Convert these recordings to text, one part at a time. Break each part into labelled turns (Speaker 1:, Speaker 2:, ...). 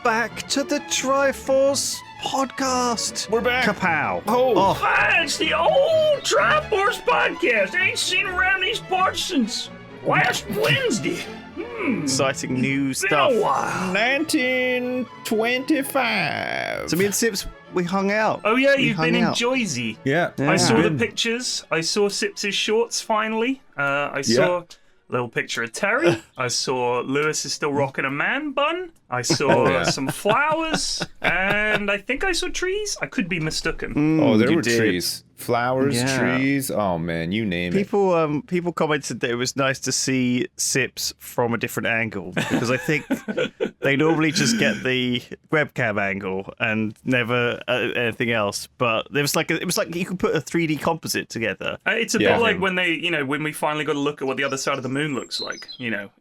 Speaker 1: back to the Triforce podcast.
Speaker 2: We're back.
Speaker 1: Kapow.
Speaker 2: Oh.
Speaker 3: It's the old Triforce podcast. I ain't seen around these parts since last Wednesday.
Speaker 1: Exciting new
Speaker 3: Been
Speaker 1: stuff.
Speaker 3: a while.
Speaker 2: 1925.
Speaker 1: So me and Sips, we hung out.
Speaker 3: Oh yeah,
Speaker 1: We
Speaker 3: you've
Speaker 1: hung
Speaker 3: been in
Speaker 1: out.
Speaker 3: Jersey.
Speaker 2: Yeah.
Speaker 3: I saw the
Speaker 2: Been.
Speaker 3: pictures. I saw Sips's shorts finally. I saw a little picture of Terry. I saw Lewis is still rocking a man bun. I saw some flowers, and I think I saw trees. I could be mistaken.
Speaker 2: Oh, there
Speaker 1: you
Speaker 2: were
Speaker 1: did.
Speaker 2: trees. Flowers,
Speaker 1: Yeah.
Speaker 2: trees. Oh, man, you name it.
Speaker 1: People commented that it was nice to see Sips from a different angle because I think they normally just get the webcam angle and never anything else. But it was like you could put a 3D composite together.
Speaker 3: It's a bit like when when we finally got to look at what the other side of the moon looks like.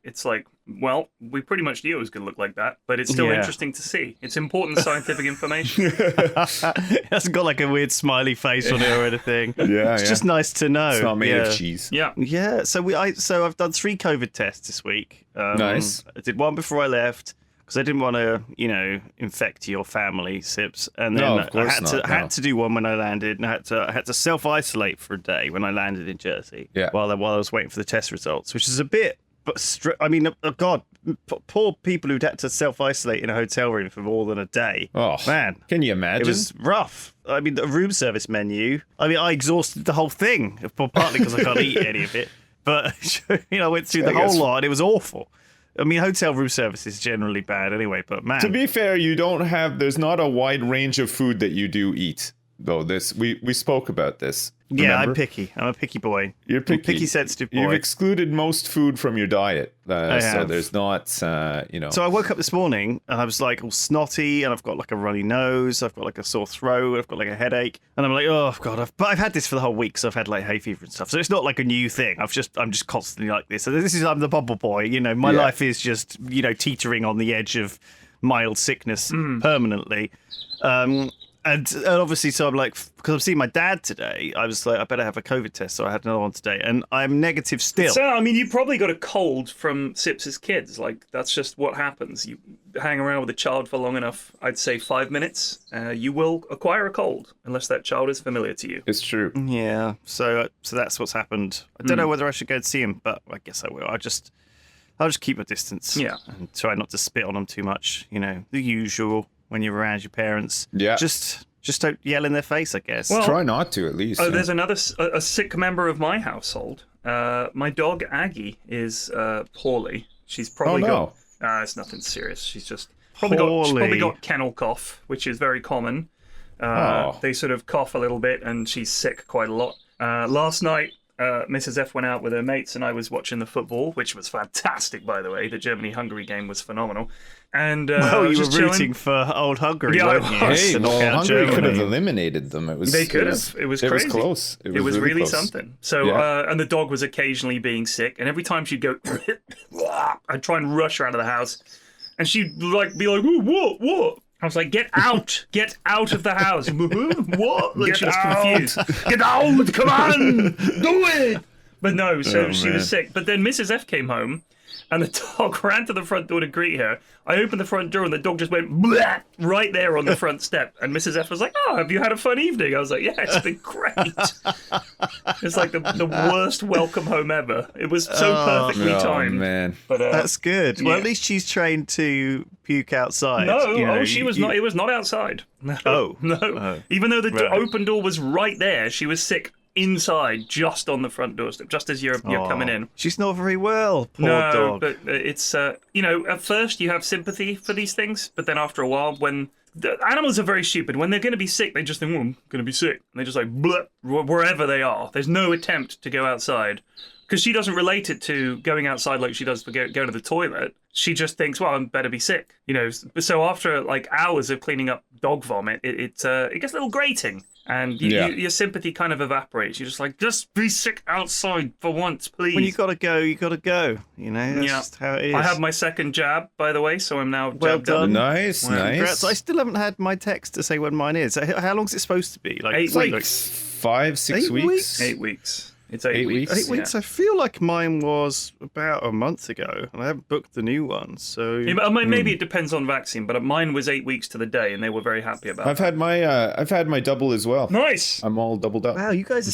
Speaker 3: It's like, well, we pretty much knew it was going to look like that, but it's still interesting to see. It's important scientific information.
Speaker 1: It hasn't got like a weird smiley face on it or anything. It's just nice to know.
Speaker 2: It's not made of cheese.
Speaker 3: Yeah.
Speaker 1: Yeah, so I've done 3 COVID tests this week.
Speaker 2: Nice.
Speaker 1: I did one before I left because I didn't want to, infect your family, Sips. And then
Speaker 2: No, of course
Speaker 1: I had to do one when I landed, and I had to self-isolate for a day when I landed in Jersey.
Speaker 2: Yeah.
Speaker 1: While I was waiting for the test results, which is a bit. But God, poor people who'd had to self-isolate in a hotel room for more than a day.
Speaker 2: Oh,
Speaker 1: man,
Speaker 2: can you imagine?
Speaker 1: it was rough. I mean, the room service menu. I mean, I exhausted the whole thing, partly because I can't eat any of it. But I went through the whole lot, and it was awful. I mean, hotel room service is generally bad anyway. But man,
Speaker 2: To be fair, there's not a wide range of food that you do eat, though. We spoke about this.
Speaker 1: yeah,
Speaker 2: remember?
Speaker 1: I'm picky. I'm a picky boy.
Speaker 2: You're picky.
Speaker 1: I'm a picky, sensitive boy.
Speaker 2: You've excluded most food from your diet, so
Speaker 1: have.
Speaker 2: there's not,
Speaker 1: So I woke up this morning and I was like all snotty, and I've got like a runny nose, I've got like a sore throat, I've got like a headache, and I'm like, oh god, but I've had this for the whole week, so I've had like hay fever and stuff. So it's not like a new thing. I'm just constantly like this. So I'm the bubble boy. My life is just teetering on the edge of mild sickness permanently. And obviously, so I'm like, because I'm seeing my dad today, I was like, I better have a COVID test. So I had another one today, and I'm negative still.
Speaker 3: So, I mean, you probably got a cold from Sips's kids. Like, that's just what happens. You hang around with a child for long enough, I'd say 5 minutes, you will acquire a cold, unless that child is familiar to you.
Speaker 2: it's true.
Speaker 1: Yeah, so that's what's happened. I don't know whether I should go and see him, but I guess I will. I'll just keep a distance.
Speaker 3: Yeah.
Speaker 1: And try not to spit on them too much. The usual when you're around your parents.
Speaker 2: Yeah.
Speaker 1: Just don't yell in their face, I guess.
Speaker 3: Well,
Speaker 2: Try not to, at least.
Speaker 3: Oh, there's another a sick member of my household. My dog Aggie is poorly. She's probably got. It's nothing serious. She's just probably got kennel cough, which is very common. They sort of cough a little bit, and she's sick quite a lot. Last night, Mrs. F went out with her mates, and I was watching the football, which was fantastic, by the way. The Germany-Hungary game was phenomenal. And
Speaker 1: you
Speaker 3: I was
Speaker 1: were
Speaker 3: just
Speaker 1: rooting
Speaker 3: chilling.
Speaker 1: for old Hungary,
Speaker 3: Yeah,
Speaker 1: weren't
Speaker 3: I
Speaker 1: you?
Speaker 3: was.
Speaker 2: Hey,
Speaker 1: To knock out
Speaker 2: Hungary could have
Speaker 1: Germany.
Speaker 2: eliminated them.
Speaker 3: They could have. It was crazy.
Speaker 2: It was close.
Speaker 3: It was really
Speaker 2: close.
Speaker 3: something. So, and the dog was occasionally being sick, and every time she'd go, I'd try and rush her out of the house, and she'd be like, "Ooh, what?" I was like, "Get out! Get out of the house!" What? Like, she was confused. Get out! Come on! Do it! But no, so she was sick. But then Mrs. F came home, and the dog ran to the front door to greet her. I opened the front door, and the dog just went bleh, right there on the front step. And Mrs. F was like, "Oh, have you had a fun evening?" I was like, "Yeah, it's been great." It's like the worst welcome home ever. It was so perfectly timed.
Speaker 2: Man.
Speaker 3: But
Speaker 1: That's good. Well,
Speaker 3: yeah.
Speaker 1: at least she's trained to puke outside.
Speaker 3: no, she was not. It was not outside. No,
Speaker 1: Oh.
Speaker 3: no.
Speaker 1: Oh.
Speaker 3: Even though the
Speaker 1: Right.
Speaker 3: open door was right there, she was sick inside, just on the front doorstep, just as you're coming in.
Speaker 1: She's not very well, poor
Speaker 3: No,
Speaker 1: dog.
Speaker 3: but it's at first you have sympathy for these things, but then after a while, when the animals are very stupid, when they're going to be sick, they just think, I'm going to be sick, and they just like bleh, wherever they are. There's no attempt to go outside because she doesn't relate it to going outside like she does for going to the toilet. She just thinks, well, I better be sick, So after like hours of cleaning up dog vomit, it gets a little grating. And your sympathy kind of evaporates. You're just like, just be sick outside for once, please.
Speaker 1: When you gotta go, you gotta go. That's just how it is.
Speaker 3: I have my second jab, by the way, so I'm now
Speaker 1: Well
Speaker 3: jabbed up.
Speaker 1: done.
Speaker 2: Nice,
Speaker 1: Congrats.
Speaker 2: nice.
Speaker 1: I still haven't had my text to say when mine is. How long's it supposed to be? Like
Speaker 3: 8
Speaker 1: like
Speaker 3: weeks.
Speaker 2: 5, 6
Speaker 1: 8
Speaker 2: weeks.
Speaker 1: weeks?
Speaker 3: 8 weeks. It's 8 weeks.
Speaker 2: 8
Speaker 1: 8 weeks. I feel like mine was about a month ago, and I haven't booked the new one. So
Speaker 3: Yeah, I mean, maybe it depends on vaccine, but mine was 8 weeks to the day, and they were very happy about
Speaker 2: I've
Speaker 3: it.
Speaker 2: had my double as well.
Speaker 3: Nice.
Speaker 2: I'm all doubled up.
Speaker 1: wow, you guys are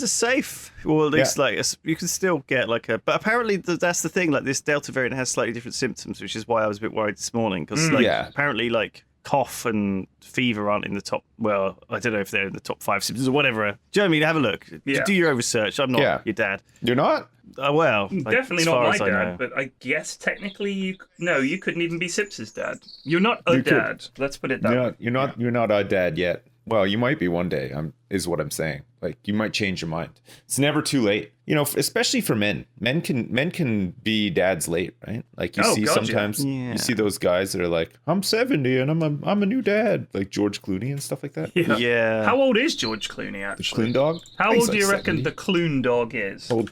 Speaker 1: safe. Well, at least like you can still get like a. But apparently that's the thing. Like this Delta variant has slightly different symptoms, which is why I was a bit worried this morning because apparently like cough and fever aren't in the top. Well, I don't know if they're in the top 5 symptoms or whatever. Do you know what I mean? Have a look.
Speaker 3: Yeah.
Speaker 1: Do your own research. I'm not your dad.
Speaker 2: You're not?
Speaker 1: Well, like,
Speaker 3: Definitely
Speaker 1: as
Speaker 3: not
Speaker 1: far
Speaker 3: my
Speaker 1: as I know.
Speaker 3: dad, but I guess technically you couldn't even be Sips's dad. You're not a
Speaker 2: You could.
Speaker 3: dad. Let's put it that way.
Speaker 2: You're not a dad yet. Well, you might be one day. Is what I'm saying. Like you might change your mind. It's never too late. You know, especially for men. Men can be dads late, right? Like you see sometimes you see those guys that are like, I'm 70 and I'm a new dad, like George Clooney and stuff like that.
Speaker 1: Yeah.
Speaker 3: How old is George Clooney
Speaker 2: The
Speaker 3: actually?
Speaker 2: Clune dog.
Speaker 3: How
Speaker 2: He's
Speaker 3: old do
Speaker 2: like
Speaker 3: you reckon
Speaker 2: 70.
Speaker 3: the Clune dog is?
Speaker 2: Old.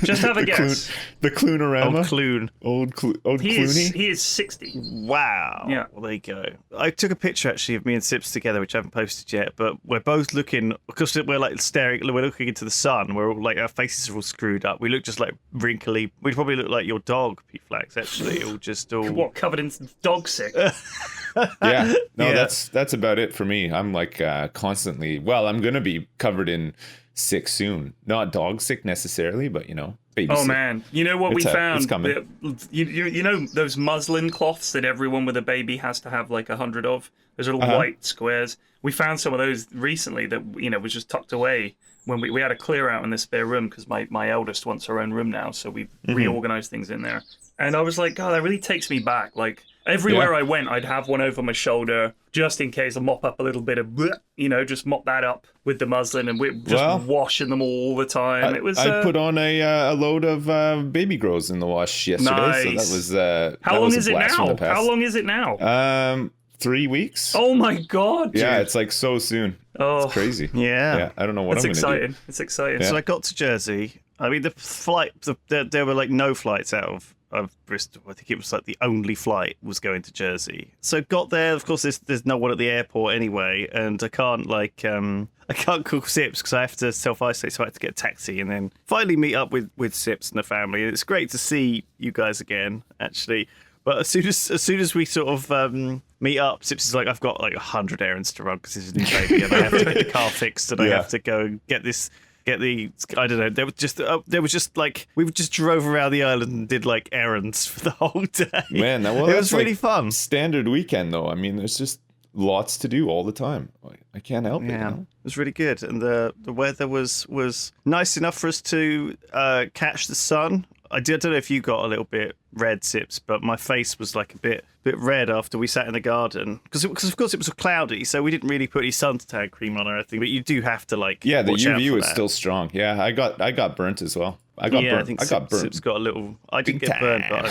Speaker 3: Just have a guess.
Speaker 2: The Clunerama.
Speaker 1: Old Clune.
Speaker 2: Old
Speaker 3: He
Speaker 2: Clooney.
Speaker 3: is 60.
Speaker 1: Wow.
Speaker 3: Yeah.
Speaker 1: Well, there you go. I took a picture actually of me and Sips together, which I haven't posted yet, but we're both looking, because we're like we're looking into the sun. We're all like, our faces are all screwed up. We look just like wrinkly. We probably look like your dog, Pete Flax, actually. all.
Speaker 3: What, covered in dog sick?
Speaker 2: Yeah. No,
Speaker 1: Yeah.
Speaker 2: that's about it for me. I'm like constantly. Well, I'm gonna be covered in sick soon. Not dog sick necessarily, but you know, baby
Speaker 3: Oh
Speaker 2: sick.
Speaker 3: man, you know what
Speaker 2: It's
Speaker 3: we
Speaker 2: it's
Speaker 3: found?
Speaker 2: coming.
Speaker 3: You know those muslin cloths that everyone with a baby has to have like 100 of? Those little white squares. We found some of those recently that was just tucked away when we had a clear out in the spare room because my eldest wants her own room now, so we reorganized things in there. And I was like, God, that really takes me back. Like everywhere I went, I'd have one over my shoulder just in case I mop up a little bit of, just mop that up with the muslin, and we're just washing them all the time.
Speaker 2: I put on a load of baby grows in the wash yesterday,
Speaker 3: Nice.
Speaker 2: so that was
Speaker 3: How
Speaker 2: that
Speaker 3: long
Speaker 2: was a
Speaker 3: is it
Speaker 2: blast from
Speaker 3: now?
Speaker 2: the past.
Speaker 3: How long is it now?
Speaker 2: 3 weeks.
Speaker 3: Oh my God!
Speaker 2: yeah,
Speaker 3: dude.
Speaker 2: it's like so soon.
Speaker 3: Oh,
Speaker 2: It's crazy.
Speaker 1: Yeah.
Speaker 2: I don't know what
Speaker 3: it's
Speaker 2: I'm gonna
Speaker 3: exciting. It's exciting.
Speaker 1: So I got to Jersey. I mean, the flight, there were like no flights out of Bristol. I think it was like the only flight was going to Jersey. So got there. Of course, there's no one at the airport anyway, and I can't call Sips because I have to self-isolate, so I had to get a taxi and then finally meet up with Sips and the family. And it's great to see you guys again, actually. But as soon as we sort of meet up, Sips is like, I've got like 100 errands to run because this is a new baby, and I have to get the car fixed, and I have to go and get the I don't know. There was just like we just drove around the island and did like errands for the whole day.
Speaker 2: Man,
Speaker 1: it
Speaker 2: that's
Speaker 1: was really
Speaker 2: like
Speaker 1: fun.
Speaker 2: Standard weekend though. I mean, there's just lots to do all the time. I can't help it. You
Speaker 1: Yeah,
Speaker 2: know?
Speaker 1: it was really good, and the weather was nice enough for us to catch the sun. I don't know if you got a little bit red, Sips, but my face was like a bit red after we sat in the garden because of course it was cloudy, so we didn't really put any suntan cream on or anything. But you do have to like
Speaker 2: Yeah, the
Speaker 1: watch out
Speaker 2: UV
Speaker 1: for
Speaker 2: was
Speaker 1: that.
Speaker 2: still strong. Yeah, I got burnt as well. I got
Speaker 1: I
Speaker 2: burnt.
Speaker 1: think
Speaker 2: I got burnt.
Speaker 1: Sips got a little. I didn't
Speaker 2: Big
Speaker 1: get burned,
Speaker 2: tan.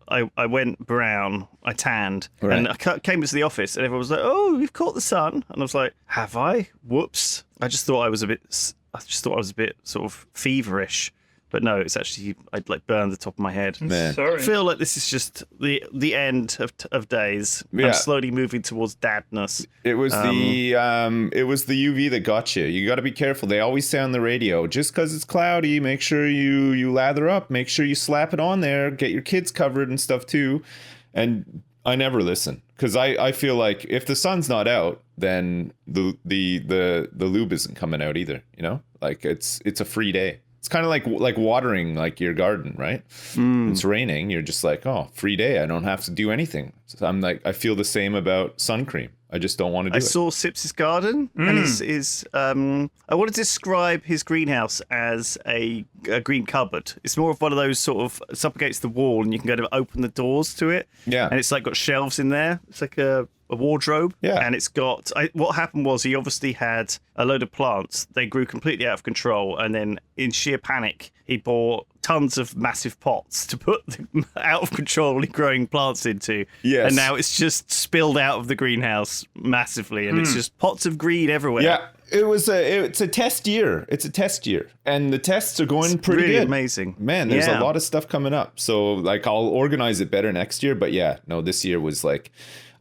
Speaker 1: but I went brown. I tanned,
Speaker 2: Right.
Speaker 1: and I came into the office, and everyone was like, "Oh, you've caught the sun," and I was like, "Have I? Whoops!" I just thought I was a bit sort of feverish. But no, it's actually I'd like burned the top of my head.
Speaker 2: Man.
Speaker 1: I
Speaker 3: Sorry.
Speaker 1: feel like this is just the end of days.
Speaker 2: Yeah.
Speaker 1: I'm slowly moving towards dadness.
Speaker 2: It was the UV that got you. You got to be careful. They always say on the radio, just because it's cloudy, make sure you lather up, make sure you slap it on there, get your kids covered and stuff too. And I never listen because I feel like if the sun's not out, then the lube isn't coming out either. You know, like it's a free day. It's kind of like watering like your garden, right? It's raining. You're just like, oh, free day. I don't have to do anything. So I'm like, I feel the same about sun cream. I just don't want to do
Speaker 1: I
Speaker 2: it.
Speaker 1: saw Sips's garden, and I want to describe his greenhouse as a green cupboard. It's more of one of those sort of, it's up against the wall, and you can go to open the doors to it.
Speaker 2: Yeah.
Speaker 1: And it's like got shelves in there. It's like a wardrobe.
Speaker 2: Yeah.
Speaker 1: And it's got, what happened was he obviously had a load of plants. They grew completely out of control. And then in sheer panic, he bought tons of massive pots to put the out of control growing plants into.
Speaker 2: Yes.
Speaker 1: And now it's just spilled out of the greenhouse massively. And it's just pots of green everywhere.
Speaker 2: Yeah, it's a test year. It's a test year, and the tests are going pretty
Speaker 1: really
Speaker 2: good.
Speaker 1: amazing.
Speaker 2: Man, there's
Speaker 1: Yeah.
Speaker 2: a lot of stuff coming up. So like I'll organize it better next year. But yeah, no, this year was like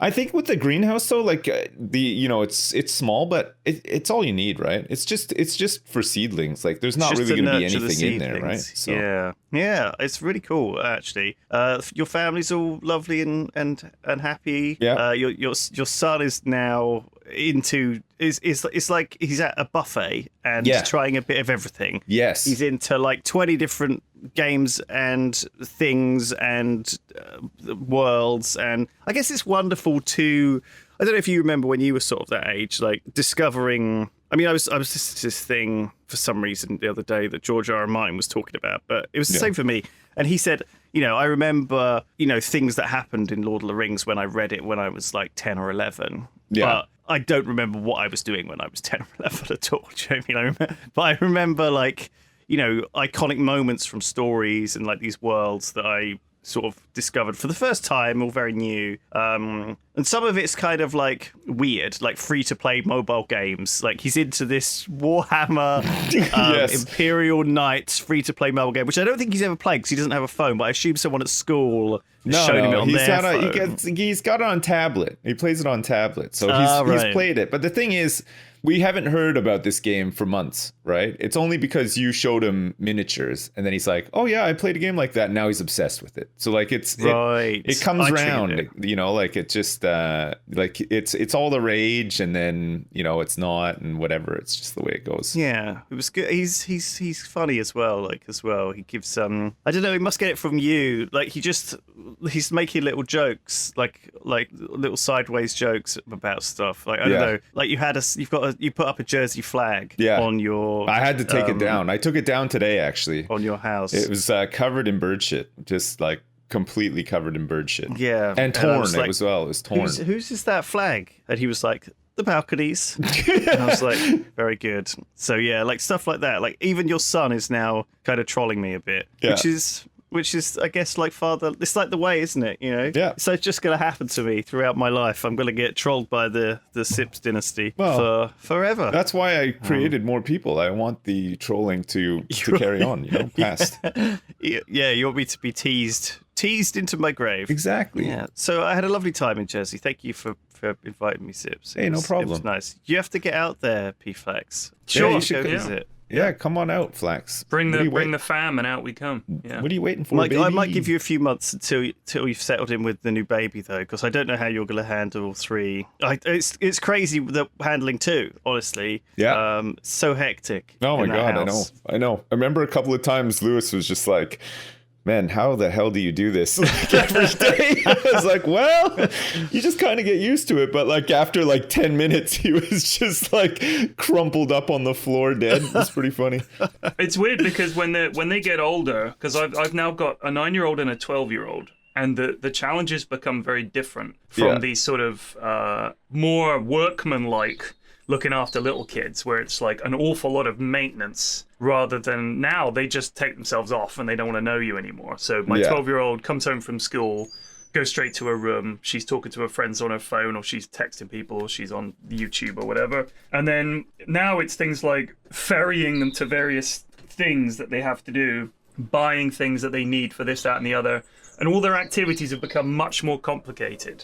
Speaker 2: I think with the greenhouse though, like it's small, but it's all you need, right? It's just for seedlings. Like there's not
Speaker 1: Just
Speaker 2: really
Speaker 1: to
Speaker 2: going to be
Speaker 1: nurture the
Speaker 2: anything in there, right?
Speaker 1: seedlings.
Speaker 2: So
Speaker 1: Yeah, it's really cool actually. Your family's all lovely and happy.
Speaker 2: Yeah.
Speaker 1: Your son is now into it's like he's at a buffet and trying a bit of everything.
Speaker 2: Yes.
Speaker 1: He's into like 20 different games and things and worlds, and I guess it's wonderful to, I don't know if you remember when you were sort of that age, like discovering, I mean, I was listening to this thing for some reason the other day that George R. R. Martin was talking about, but it was the same for me. And he said, I remember, things that happened in Lord of the Rings when I read it when I was like 10 or 11.
Speaker 2: Yeah.
Speaker 1: But I don't remember what I was doing when I was 10 or 11 at all. Do you know what I mean? But I remember like, iconic moments from stories and like these worlds that I sort of discovered for the first time, all very new. And some of it's kind of like weird, like free-to-play mobile games. Like he's into this Warhammer Imperial Knights free-to-play mobile game, which I don't think he's ever played because he doesn't have a phone, but I assume someone at school has shown him it on their phone.
Speaker 2: He's got it on tablet. He plays it on tablet, so he's played it. But the thing is, we haven't heard about this game for months, right? It's only because you showed him miniatures, and then he's like, "Oh yeah, I played a game like that." And now he's obsessed with it. So like it comes around, like it just like it's all the rage, and then it's not, and whatever. It's just the way it goes.
Speaker 1: Yeah, it was good. He's funny as well. He gives I don't know. He must get it from you. Like he's making little jokes, like little sideways jokes about stuff. Like I don't know. Like you put up a Jersey flag on your.
Speaker 2: I had to take it down. I took it down today, actually.
Speaker 1: On your house.
Speaker 2: It was covered in bird shit, just like completely covered in bird shit.
Speaker 1: Yeah,
Speaker 2: and torn as well. It was torn.
Speaker 1: Whose is that flag? And he was like, the balconies. And I was like, very good. So yeah, like stuff like that. Like even your son is now kind of trolling me a bit, which is, I guess, like father. It's like the way, isn't it?
Speaker 2: Yeah.
Speaker 1: So it's just going to happen to me throughout my life. I'm going to get trolled by the Sips dynasty for forever.
Speaker 2: That's why I created more people. I want the trolling to carry on. Past.
Speaker 1: Yeah, you want me to be teased into my grave.
Speaker 2: Exactly.
Speaker 1: Yeah. So I had a lovely time in Jersey. Thank you for inviting me, Sips.
Speaker 2: No problem.
Speaker 1: It was nice. You have to get out there, P-Flex.
Speaker 2: Sure,
Speaker 1: you
Speaker 2: should
Speaker 1: go visit.
Speaker 2: Yeah, come on out, Flax.
Speaker 3: Bring the fam and out we come. Yeah.
Speaker 2: What are you waiting for,
Speaker 1: Mike,
Speaker 2: baby?
Speaker 1: I might give you a few months until you've settled in with the new baby, though, because I don't know how you're going to handle all three. It's crazy handling two, honestly.
Speaker 2: Yeah.
Speaker 1: So hectic.
Speaker 2: Oh my God,
Speaker 1: house.
Speaker 2: I know. I remember a couple of times Lewis was just like, man, how the hell do you do this like every day? I was like, well, you just kind of get used to it. But like after like 10 minutes, he was just like crumpled up on the floor dead. It's pretty funny.
Speaker 3: It's weird because when they get older, because I've now got a 9-year-old and a 12-year-old, and the challenges become very different from these sort of more workman-like looking after little kids, where it's like an awful lot of maintenance rather than now they just take themselves off and they don't want to know you anymore. So my 12-year-old comes home from school, goes straight to her room, she's talking to her friends on her phone, or she's texting people, or she's on YouTube or whatever. And then now it's things like ferrying them to various things that they have to do, buying things that they need for this, that, and the other. And all their activities have become much more complicated.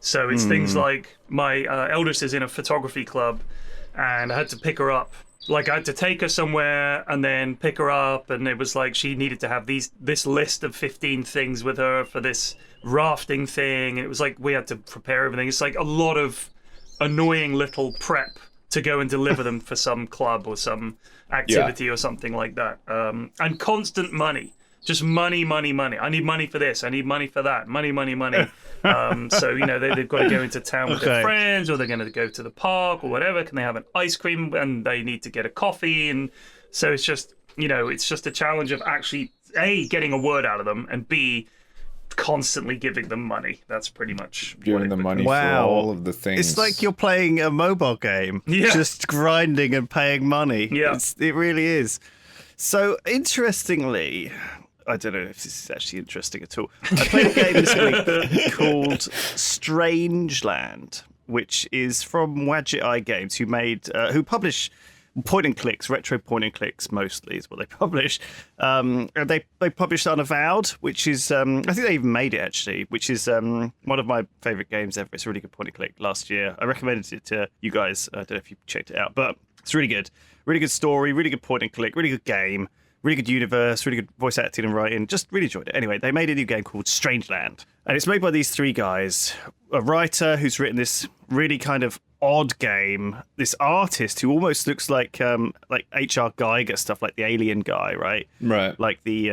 Speaker 3: So it's things like my eldest is in a photography club, and I had to pick her up. Like I had to take her somewhere and then pick her up, and it was like she needed to have this list of 15 things with her for this rafting thing. And it was like we had to prepare everything. It's like a lot of annoying little prep to go and deliver them for some club or some activity or something like that. And constant money. Just money. I need money for this. I need money for that. Money. So, they've got to go into town with their friends, or they're going to go to the park or whatever. Can they have an ice cream? And they need to get a coffee. And so it's just, it's just a challenge of actually, A, getting a word out of them, and B, constantly giving them money. That's pretty much
Speaker 2: giving them money for all of the things.
Speaker 1: It's like you're playing a mobile game. Yeah. Just grinding and paying money.
Speaker 3: Yeah.
Speaker 1: It really is. So, interestingly, I don't know if this is actually interesting at all. I played a game this week called Strangeland, which is from Wadget Eye Games, who publish point and clicks, retro point and clicks mostly is what they publish. And they published Unavowed, which is I think they even made it actually, which is one of my favorite games ever. It's a really good point and click. Last year, I recommended it to you guys. I don't know if you checked it out, but it's really good. Really good story, really good point and click, really good game. Really good universe, really good voice acting and writing. Just really enjoyed it. Anyway, they made a new game called Strangeland. And it's made by these three guys. A writer who's written this really kind of odd game. This artist who almost looks like H.R. Geiger stuff, like the Alien guy, right?
Speaker 2: Right.
Speaker 1: Like the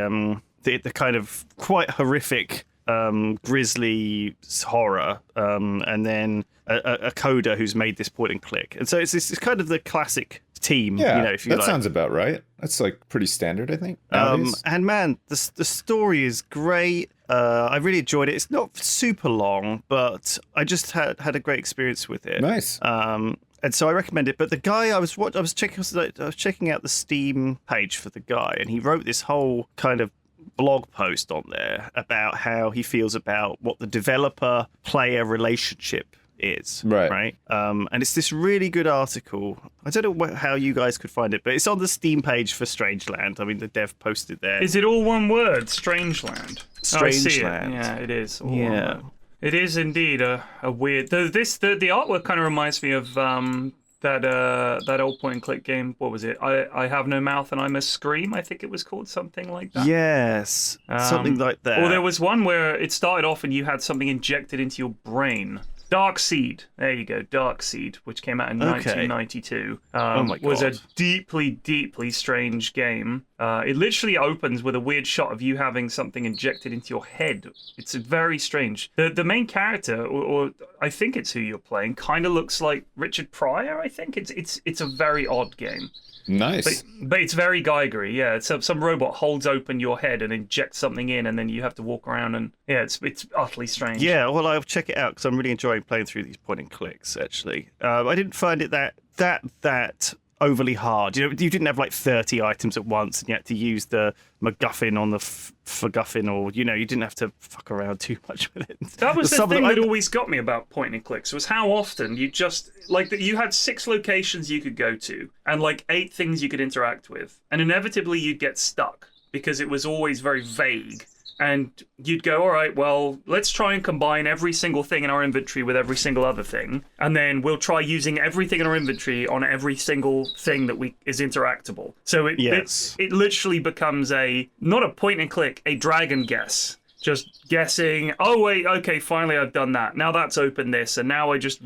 Speaker 1: kind of quite horrific grisly horror. And then a coder who's made this point and click. And so it's kind of the classic team,
Speaker 2: Yeah,
Speaker 1: if you
Speaker 2: that
Speaker 1: like.
Speaker 2: sounds about right. That's like pretty standard, I think. Nowadays.
Speaker 1: And man, the story is great. I really enjoyed it. It's not super long, but I just had a great experience with it.
Speaker 2: Nice.
Speaker 1: And so I recommend it. But the guy I was checking out the Steam page for the guy, and he wrote this whole kind of blog post on there about how he feels about what the developer-player relationship is, right? And it's this really good article. I don't know how you guys could find it, but it's on the Steam page for Strangeland. I mean, the dev posted there.
Speaker 3: Is it all one word? Strangeland.
Speaker 1: Strangeland.
Speaker 3: Oh, I see it. Yeah, it is. All one word. It is indeed a weird. The artwork kind of reminds me of that old point and click game. What was it? I have no mouth and I must scream. I think it was called something like that.
Speaker 1: Yes, something like that.
Speaker 3: Or there was one where it started off and you had something injected into your brain. Dark Seed. There you go. Dark Seed, which came out in 1992.
Speaker 1: Oh my God.
Speaker 3: Was a deeply, deeply strange game. It literally opens with a weird shot of you having something injected into your head. It's very strange. The main character, or I think it's who you're playing, kind of looks like Richard Pryor. I think it's a very odd game.
Speaker 2: Nice.
Speaker 3: But it's very Geigery, yeah. Some robot holds open your head and injects something in, and then you have to walk around, and yeah, it's utterly strange.
Speaker 1: Yeah, well, I'll check it out because I'm really enjoying playing through these point and clicks. Actually, I didn't find it that overly hard. You didn't have like 30 items at once, and you had to use the MacGuffin on the forguffin, or you didn't have to fuck around too much with it.
Speaker 3: That was the thing that always got me about point and clicks, was how often you just you had 6 locations you could go to and like 8 things you could interact with, and inevitably you'd get stuck because it was always very vague. And you'd go, all right, well, let's try and combine every single thing in our inventory with every single other thing. And then we'll try using everything in our inventory on every single thing that is interactable. So it literally becomes not a point and click, a drag and guess. Just guessing, oh, wait, okay, finally I've done that. Now that's opened this, and now I just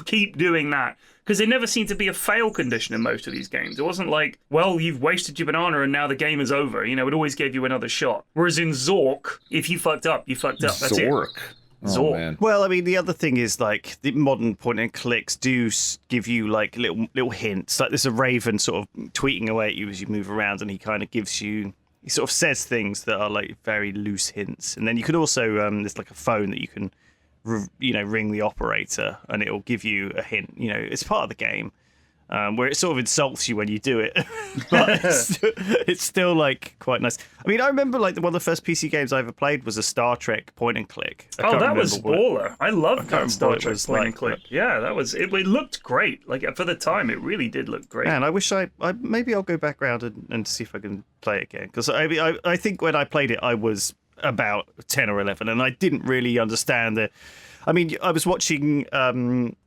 Speaker 3: keep doing that. Because there never seemed to be a fail condition in most of these games. It wasn't like, well, you've wasted your banana and now the game is over. It always gave you another shot. Whereas in Zork, if you fucked up, you fucked up. That's
Speaker 2: Zork.
Speaker 3: it. Zork.
Speaker 2: Man.
Speaker 1: Well, I mean, the other thing is like the modern point and clicks do give you like little hints. Like there's a raven sort of tweeting away at you as you move around, and he kind of gives you. He sort of says things that are like very loose hints, and then you could also there's like a phone that you can ring the operator, and it'll give you a hint. It's part of the game, where it sort of insults you when you do it, but it's still like quite nice. I mean, I remember like one of the first PC games I ever played was a Star Trek point and click.
Speaker 3: Oh, that was baller! I loved that Star Trek point and click. Yeah, that was it. It looked great. Like for the time, it really did look great.
Speaker 1: Man, I wish maybe I'll go back around and see if I can play it again, because I think when I played it, I was about 10 or 11, and I didn't really understand I mean, I was watching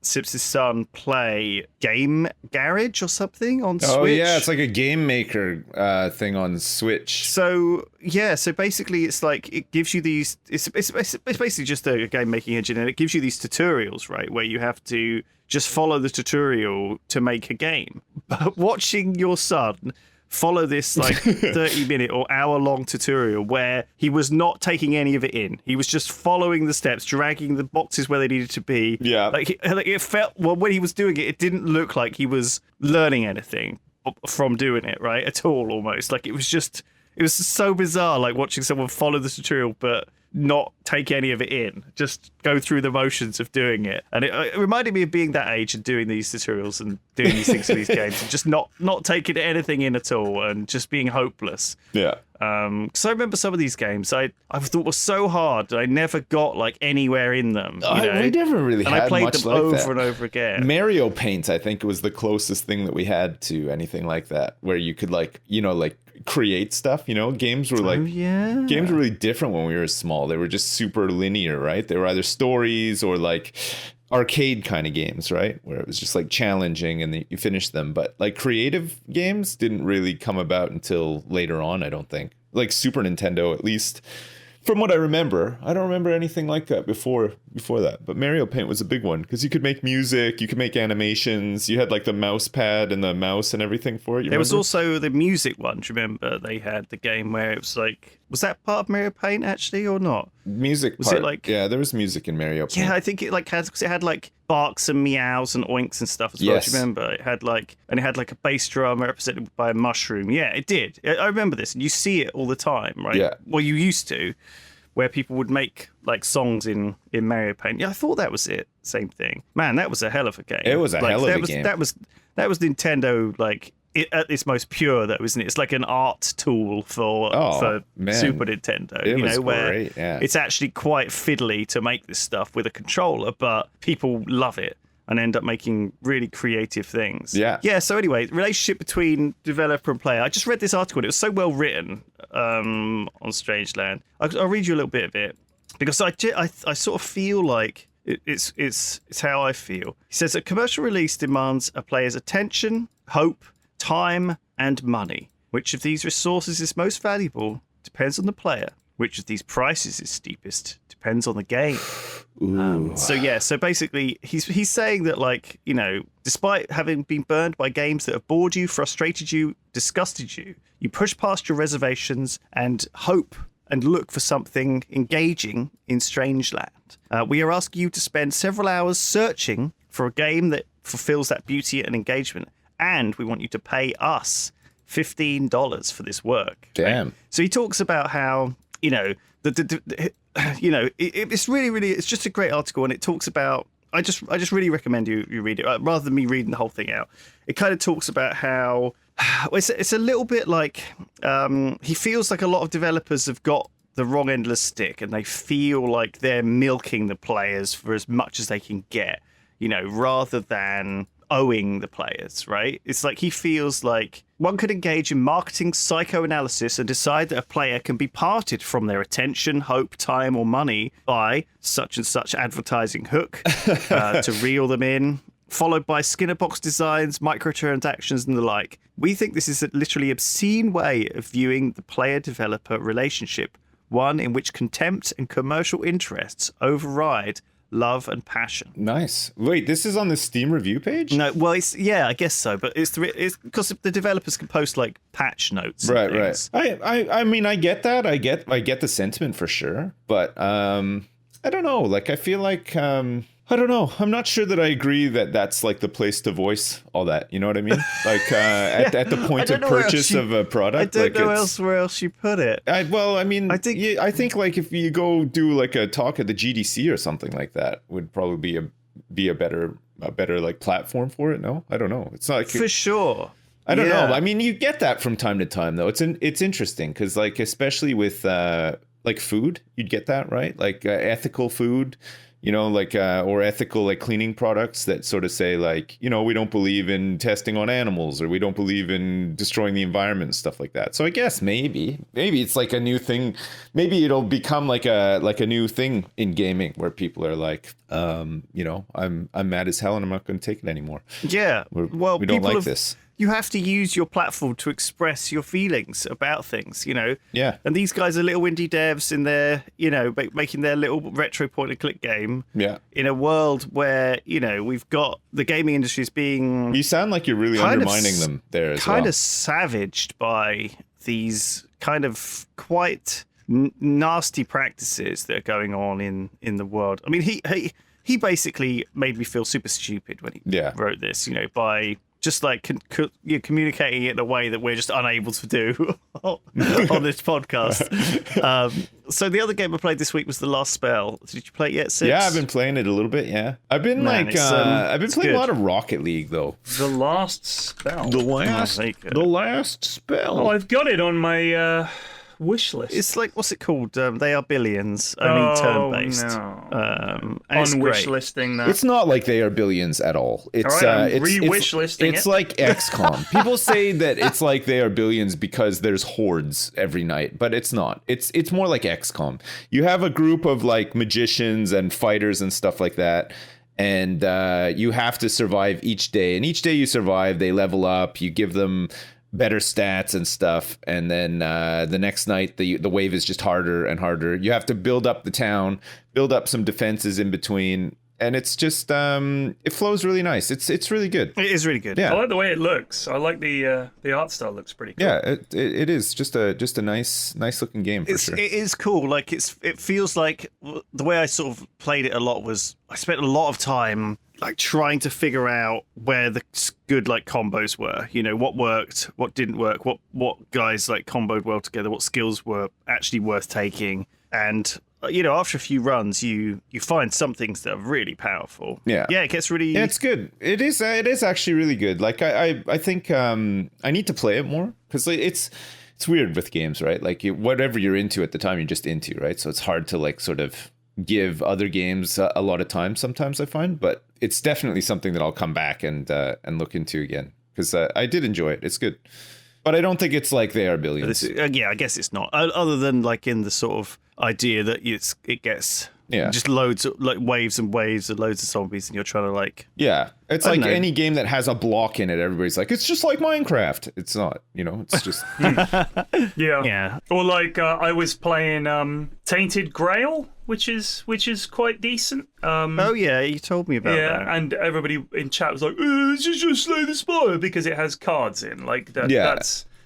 Speaker 1: Sips' son play Game Garage or something on Switch.
Speaker 2: Oh yeah, it's like a game maker thing on Switch.
Speaker 1: So yeah, so basically it's like it gives you these. It's basically just a game making engine, and it gives you these tutorials, right, where you have to just follow the tutorial to make a game. But watching your son follow this like 30-minute or hour-long tutorial where he was not taking any of it in. He was just following the steps, dragging the boxes where they needed to be. Yeah. Like it felt, well, when he was doing it, it didn't look like he was learning anything from doing it, right? At all, almost. Like it was so bizarre, like watching someone follow the tutorial, but not take any of it in, just go through the motions of doing it. And it reminded me of being that age and doing these tutorials and doing these things for these games and just not taking anything in at all and just being hopeless.
Speaker 2: Yeah.
Speaker 1: Because I remember some of these games I thought were so hard. I never got like anywhere in them. You know?
Speaker 2: We never really
Speaker 1: and
Speaker 2: had
Speaker 1: I played
Speaker 2: much
Speaker 1: them
Speaker 2: like
Speaker 1: over
Speaker 2: that.
Speaker 1: and over again.
Speaker 2: Mario Paint, I think, was the closest thing that we had to anything like that, where you could like, you know, like create stuff. You know, games were like, games were really different when we were small. They were just super linear, right? They were either stories or like arcade kind of games, right? Where it was just like challenging and you finish them. But like creative games didn't really come about until later on, I don't think. Like Super Nintendo, at least from what I remember. I don't remember anything like that before that. But Mario Paint was a big one because you could make music, you could make animations, you had like the mouse pad and the mouse and everything for it.
Speaker 1: There was also the music one. Do you remember they had the game where it was like, was that part of Mario Paint actually or not?
Speaker 2: Music
Speaker 1: Was
Speaker 2: part.
Speaker 1: it like,
Speaker 2: yeah, there was music in Mario Paint.
Speaker 1: yeah, I think it like had, because it had like barks and meows and oinks and stuff as well.
Speaker 2: Yes.
Speaker 1: Do you remember? It had like, and it had like a bass drum represented by a mushroom. Yeah, it did. I remember this, and you see it all the time, right?
Speaker 2: Yeah.
Speaker 1: Well, you used to, where people would make like songs in Mario Paint. Yeah, I thought that was it. Same thing. Man, that was a hell of a game.
Speaker 2: It was a hell of a game.
Speaker 1: That was Nintendo like at its most pure, though, isn't it? It's like an art tool for
Speaker 2: man.
Speaker 1: Super Nintendo.
Speaker 2: It
Speaker 1: you
Speaker 2: was
Speaker 1: know, where
Speaker 2: great, yeah.
Speaker 1: it's actually quite fiddly to make this stuff with a controller, but people love it and end up making really creative things.
Speaker 2: Yeah.
Speaker 1: Yeah. So anyway, relationship between developer and player. I just read this article and it was so well written on Strangeland. I'll read you a little bit of it because I sort of feel like it's how I feel. He says a commercial release demands a player's attention, hope, time, and money. Which of these resources is most valuable depends on the player. Which of these prices is steepest depends on the game. So basically he's saying that, like, you know, despite having been burned by games that have bored you, frustrated you, disgusted you, you push past your reservations and hope and look for something engaging in Strangeland. We are asking you to spend several hours searching for a game that fulfills that beauty and engagement, and we want you to pay us $15 for this work.
Speaker 2: Damn.
Speaker 1: Right? So he talks about how, you know, it's really, it's just a great article, and it talks about, I just really recommend you read it rather than me reading the whole thing out. It kind of talks about how it's a little bit like he feels like a lot of developers have got the wrong end of the stick, and they feel like they're milking the players for as much as they can get, you know, rather than owing the players, right? It's like he feels like one could engage in marketing psychoanalysis and decide that a player can be parted from their attention, hope, time, or money by such and such advertising hook to reel them in, followed by Skinner box designs, microtransactions, and the like. We think this is a literally obscene way of viewing the player-developer relationship, one in which contempt and commercial interests override love and passion.
Speaker 2: Nice. Wait, this is on the Steam review page?
Speaker 1: No, well, I guess so, but it's because the developers can post like patch notes. And things.
Speaker 2: I mean, I get that. I get the sentiment for sure, but I don't know. Like, I feel like I don't know. I'm not sure that I agree that that's like the place to voice all that. You know what I mean? Like at the point of purchase of a product.
Speaker 1: I don't know where else you put it.
Speaker 2: I think like if you go do like a talk at the GDC or something like that would probably be a better like platform for it. No, I don't know. It's not like
Speaker 1: for sure.
Speaker 2: I don't know. I mean, you get that from time to time though. It's interesting because like especially with like food, you'd get that, right? Like ethical food. You know, like, or ethical, like, cleaning products that sort of say, like, you know, we don't believe in testing on animals, or we don't believe in destroying the environment and stuff like that. So I guess maybe it's like a new thing. Maybe it'll become like a new thing in gaming where people are like, you know, I'm mad as hell and I'm not going to take it anymore.
Speaker 1: Yeah.
Speaker 2: We don't like this.
Speaker 1: You have to use your platform to express your feelings about things, you know?
Speaker 2: Yeah.
Speaker 1: And these guys are little indie devs in their, you know, making their little retro point-and-click game.
Speaker 2: Yeah.
Speaker 1: In a world where, you know, we've got the gaming industry as being...
Speaker 2: You sound like you're really undermining them there as well.
Speaker 1: Kind of savaged by these kind of quite nasty practices that are going on in the world. I mean, he basically made me feel super stupid when he wrote this, you know, by... just like communicating it in a way that we're just unable to do on this podcast. So the other game I played this week was The Last Spell. Did you play it yet, Six?
Speaker 2: Yeah, I've been playing it a little bit. Yeah, I've been I've been playing a lot of Rocket League though.
Speaker 3: The Last Spell.
Speaker 2: The Last Spell.
Speaker 3: Oh, I've got it on my wish list.
Speaker 1: It's like, what's it called? They Are Billions, only turn-based.
Speaker 3: No.
Speaker 1: And it's
Speaker 3: Unwish
Speaker 1: great.
Speaker 3: listing that.
Speaker 2: It's not like They Are Billions at all. It's
Speaker 3: All right, I'm
Speaker 2: it's
Speaker 3: re-wish listing
Speaker 2: it's
Speaker 3: it.
Speaker 2: like XCOM. People say that it's like They Are Billions because there's hordes every night, but it's not. It's more like XCOM. You have a group of like magicians and fighters and stuff like that, and you have to survive each day. And each day you survive, they level up. You give them better stats and stuff, and then the next night the wave is just harder and harder. You have to build up the town, build up some defenses in between, and it's just it flows really nice. It's really good.
Speaker 1: It is really good.
Speaker 2: Yeah.
Speaker 3: I like the way it looks. I like the art style. Looks pretty cool.
Speaker 2: Yeah, it is just a nice looking game for sure.
Speaker 1: It is cool. Like it feels like the way I sort of played it a lot was I spent a lot of time like trying to figure out where the good like combos were. You know, what worked, what didn't work, what guys like comboed well together, what skills were actually worth taking. And you know, after a few runs, you find some things that are really powerful. Yeah, it gets really.
Speaker 2: Yeah, it's good. It is actually really good. Like I think I need to play it more because it's weird with games, right? Like whatever you're into at the time, you're just into, right? So it's hard to like sort of give other games a lot of time sometimes, I find, but it's definitely something that I'll come back and look into again because I did enjoy it. It's good, but I don't think it's like They Are Billions.
Speaker 1: Yeah, I guess it's not. Other than like in the sort of idea that it gets just loads of like waves and waves and loads of zombies, and you're trying to like
Speaker 2: it's like any game that has a block in it. Everybody's like, it's just like Minecraft. It's not, you know. It's just
Speaker 3: yeah. Or like I was playing Tainted Grail, which is quite decent.
Speaker 1: Oh yeah, you told me about that.
Speaker 3: And everybody in chat was like, it's just Slay the Spire because it has cards in. Like that.
Speaker 2: Yeah,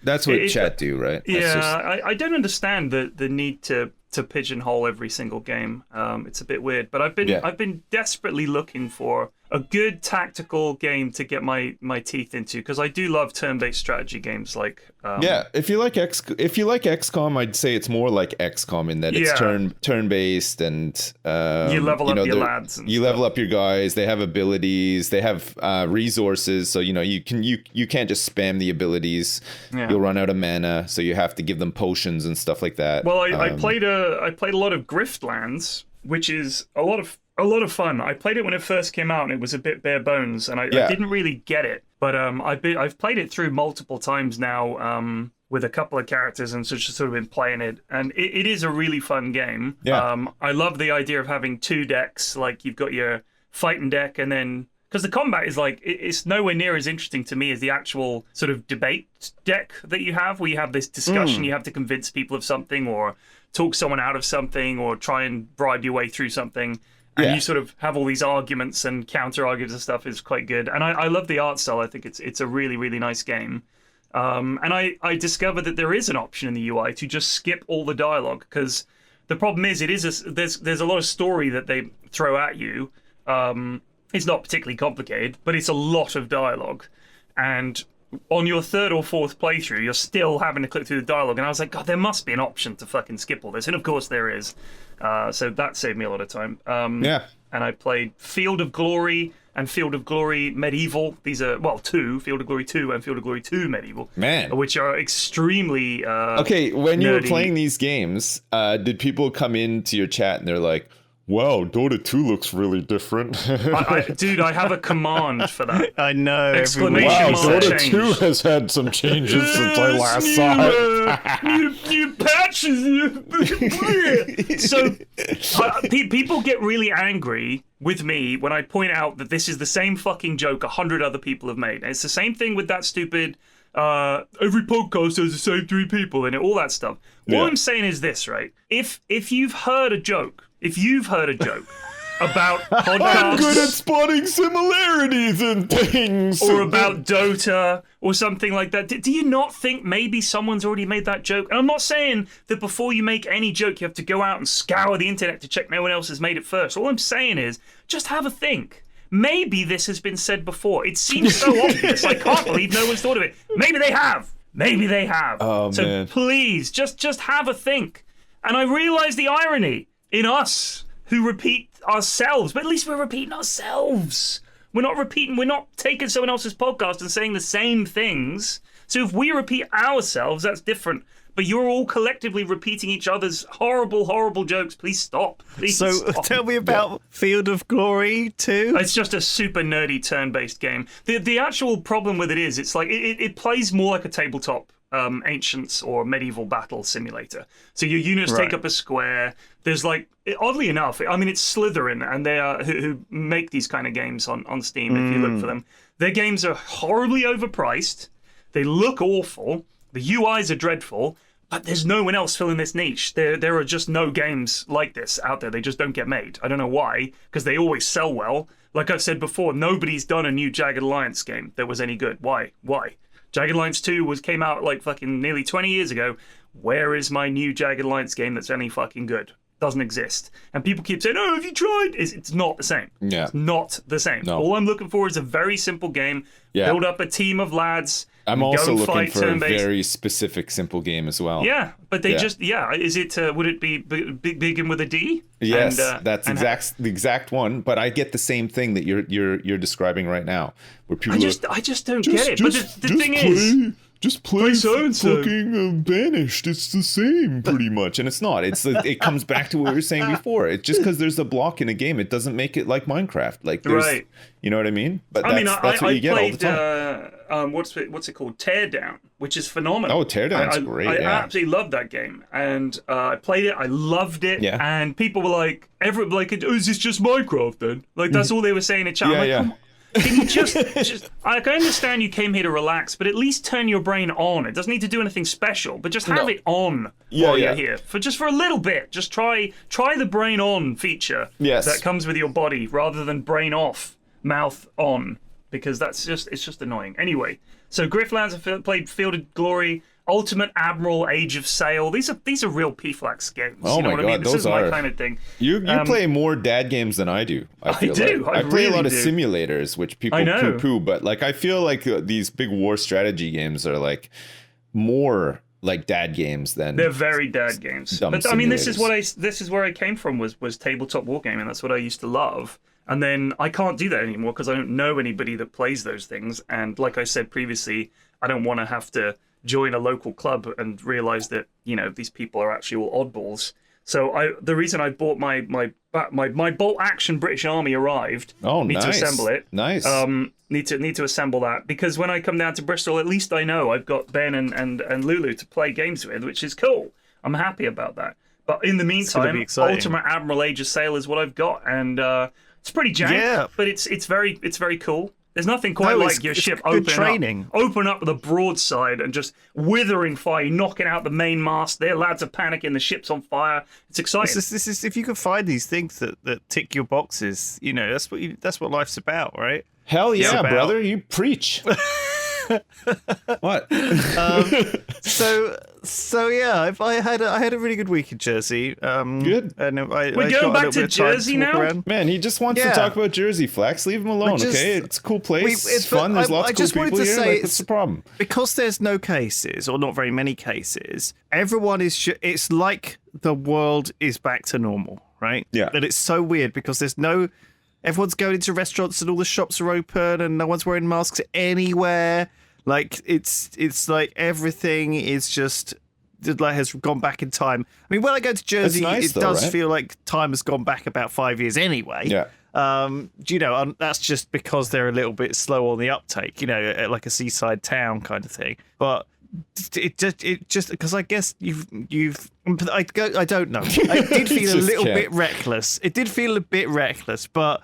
Speaker 2: that's what chat do, right?
Speaker 3: I don't understand the need to pigeonhole every single game. It's a bit weird, but I've been desperately looking for a good tactical game to get my teeth into because I do love turn-based strategy games. Like
Speaker 2: if you like XCOM, I'd say it's more like XCOM in that it's turn-based and
Speaker 3: you level up your lads. And
Speaker 2: level up your guys. They have abilities. They have resources. So you know you can't just spam the abilities. Yeah. You'll run out of mana, so you have to give them potions and stuff like that.
Speaker 3: Well, I played a lot of Griftlands, which is a lot of fun. I played it when it first came out, and it was a bit bare bones, and I didn't really get it. But I've played it through multiple times now with a couple of characters, and so just sort of been playing it, and it is a really fun game.
Speaker 2: Yeah.
Speaker 3: I love the idea of having two decks. Like you've got your fighting deck, and then because the combat is like it's nowhere near as interesting to me as the actual sort of debate deck that you have, where you have this discussion, you have to convince people of something or talk someone out of something or try and bribe your way through something. And you sort of have all these arguments and counter arguments and stuff is quite good. And I love the art style. I think it's a really, really nice game. And I discovered that there is an option in the UI to just skip all the dialogue because the problem is there's a lot of story that they throw at you. It's not particularly complicated, but it's a lot of dialogue. And on your third or fourth playthrough, you're still having to click through the dialogue. And I was like, God, there must be an option to fucking skip all this. And of course there is. So that saved me a lot of time. And I played Field of Glory and Field of Glory Medieval. These are, two, Field of Glory 2 and Field of Glory 2 Medieval.
Speaker 2: Man.
Speaker 3: Which are extremely
Speaker 2: okay, when you were
Speaker 3: nerdy.
Speaker 2: playing these games, did people come into your chat and they're like, wow, Dota 2 looks really different.
Speaker 3: Dude, I have a command for that.
Speaker 1: I know.
Speaker 3: Exclamation
Speaker 2: wow,
Speaker 3: mark
Speaker 2: Dota
Speaker 3: change.
Speaker 2: 2 has had some changes since I last saw it.
Speaker 3: New patches. So people get really angry with me when I point out that this is the same fucking joke 100 other people have made. And it's the same thing with that stupid every podcast has the same 3 people in it, all that stuff. All I'm saying is this, right? If you've heard a joke about podcasts,
Speaker 2: I'm good at spotting similarities in things,
Speaker 3: or about Dota or something like that, do you not think maybe someone's already made that joke? And I'm not saying that before you make any joke you have to go out and scour the internet to check no one else has made it first. All I'm saying is just have a think. Maybe this has been said before. It seems so obvious. I can't believe no one's thought of it. Maybe they have.
Speaker 2: Oh,
Speaker 3: so
Speaker 2: man.
Speaker 3: Please, just have a think. And I realize the irony in us who repeat ourselves, but at least we're repeating ourselves. We're not taking someone else's podcast and saying the same things. So if we repeat ourselves, that's different. but you're all collectively repeating each other's horrible, horrible jokes. Please stop. Please
Speaker 1: So
Speaker 3: stop.
Speaker 1: tell me about Field of Glory 2.
Speaker 3: It's just a super nerdy turn-based game. The actual problem with it is it's like it plays more like a tabletop ancients or medieval battle simulator. So your units take up a square. There's like, oddly enough, I mean, it's Slytherin, and they are who make these kind of games on Steam. If you look for them, their games are horribly overpriced. They look awful. The UIs are dreadful. But there's no one else filling this niche. There are just no games like this out there. They just don't get made. I don't know why, because they always sell well. Like I've said before, nobody's done a new Jagged Alliance game that was any good. Why? Jagged Alliance 2 came out like fucking nearly 20 years ago. Where is my new Jagged Alliance game that's any fucking good? Doesn't exist. And people keep saying, oh, have you tried? It's not the same.
Speaker 2: Yeah.
Speaker 3: It's not the same.
Speaker 2: No.
Speaker 3: All I'm looking for is a very simple game.
Speaker 2: Yeah.
Speaker 3: Build up a team of lads.
Speaker 2: I'm
Speaker 3: go
Speaker 2: also
Speaker 3: and
Speaker 2: looking
Speaker 3: fight
Speaker 2: for a
Speaker 3: turn-based.
Speaker 2: very specific, simple game as well.
Speaker 3: Yeah, but they is it, would it be begin with a D?
Speaker 2: Yes,
Speaker 3: And,
Speaker 2: that's the exact one. But I get the same thing that you're describing right now, where people
Speaker 3: I just don't get it. But the thing is,
Speaker 2: just play
Speaker 3: so-and-so.
Speaker 2: fucking Banished. It's the same, pretty much, and it's not. It comes back to what we were saying before. It's just because there's a block in a game, it doesn't make it like Minecraft. Like, there's, you know what I mean? But that's what you get all the time.
Speaker 3: What's it called? Teardown, which is phenomenal.
Speaker 2: Oh, Teardown's great.
Speaker 3: I absolutely love that game, and I played it. I loved it.
Speaker 2: Yeah.
Speaker 3: And people were like, is this just Minecraft then? Like that's all they were saying in chat. I'm like, come on. Can you just I can understand you came here to relax, but at least turn your brain on. It doesn't need to do anything special, but just have it on while you're here. For a little bit. Just try the brain on feature that comes with your body rather than brain off, mouth on, because it's just annoying. Anyway, so Grifflands have played Field of Glory, Ultimate Admiral, Age of Sail. These are real PFLAX games.
Speaker 2: Oh,
Speaker 3: you know
Speaker 2: my
Speaker 3: what
Speaker 2: God,
Speaker 3: I mean? This
Speaker 2: those
Speaker 3: is
Speaker 2: are.
Speaker 3: my kind of thing.
Speaker 2: You play more dad games than I do. I
Speaker 3: do.
Speaker 2: I play a lot of
Speaker 3: do.
Speaker 2: simulators, which people poo-poo, but like I feel like these big war strategy games are like more like dad games than
Speaker 3: they're very dad games. But I mean, this is where I came from was tabletop wargaming. That's what I used to love. And then I can't do that anymore because I don't know anybody that plays those things. And like I said previously, I don't want to have to join a local club and realize that, you know, these people are actually all oddballs. So the reason I bought my bolt action British Army arrived.
Speaker 2: Oh,
Speaker 3: need
Speaker 2: nice.
Speaker 3: to assemble it.
Speaker 2: Nice.
Speaker 3: Need to assemble that because when I come down to Bristol, at least I know I've got Ben and Lulu to play games with, which is cool. I'm happy about that. But in the meantime, Ultimate Admiral Age of Sail is what I've got, and it's pretty jank, but it's very cool. There's nothing quite like your ship open up with a broadside and just withering fire, knocking out the main mast. Their lads are panicking, the ship's on fire. It's exciting.
Speaker 1: This is if you can find these things that tick your boxes, you know, that's what life's about, right?
Speaker 2: Hell yeah, brother, you preach. What?
Speaker 1: So yeah, I had a really good week in Jersey.
Speaker 2: Good.
Speaker 1: And
Speaker 3: We're going back to Jersey now.
Speaker 1: Around.
Speaker 2: Man, he just wants to talk about Jersey, Flex. Leave him alone, okay? It's a cool place. It's fun. There's lots of cool people here. Like, what's the problem?
Speaker 1: Because there's no cases, or not very many cases, everyone is. It's like the world is back to normal, right?
Speaker 2: Yeah.
Speaker 1: And it's so weird because there's no. Everyone's going into restaurants and all the shops are open and no one's wearing masks anywhere. Like it's like everything is just like has gone back in time. I mean, when I go to Jersey, it does feel like time has gone back about 5 years anyway.
Speaker 2: Yeah.
Speaker 1: You know, that's just because they're a little bit slow on the uptake. You know, like a seaside town kind of thing. But it just because I guess I don't know. It did feel a little bit reckless. It did feel a bit reckless, but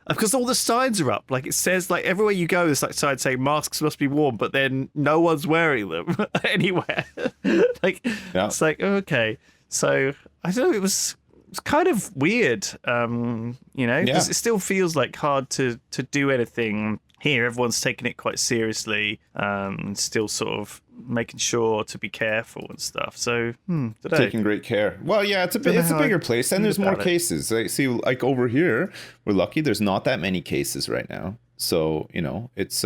Speaker 1: because all the signs are up, like it says, like everywhere you go, there's like signs saying masks must be worn, but then no one's wearing them anywhere. It's like okay, so I don't know. It's kind of weird, you know, because it still feels like hard to do anything. Here, everyone's taking it quite seriously, still sort of making sure to be careful and stuff. So,
Speaker 2: taking great care. Well, yeah, it's a bigger place, and there's more cases. I see, like over here, we're lucky. There's not that many cases right now, so you know, it's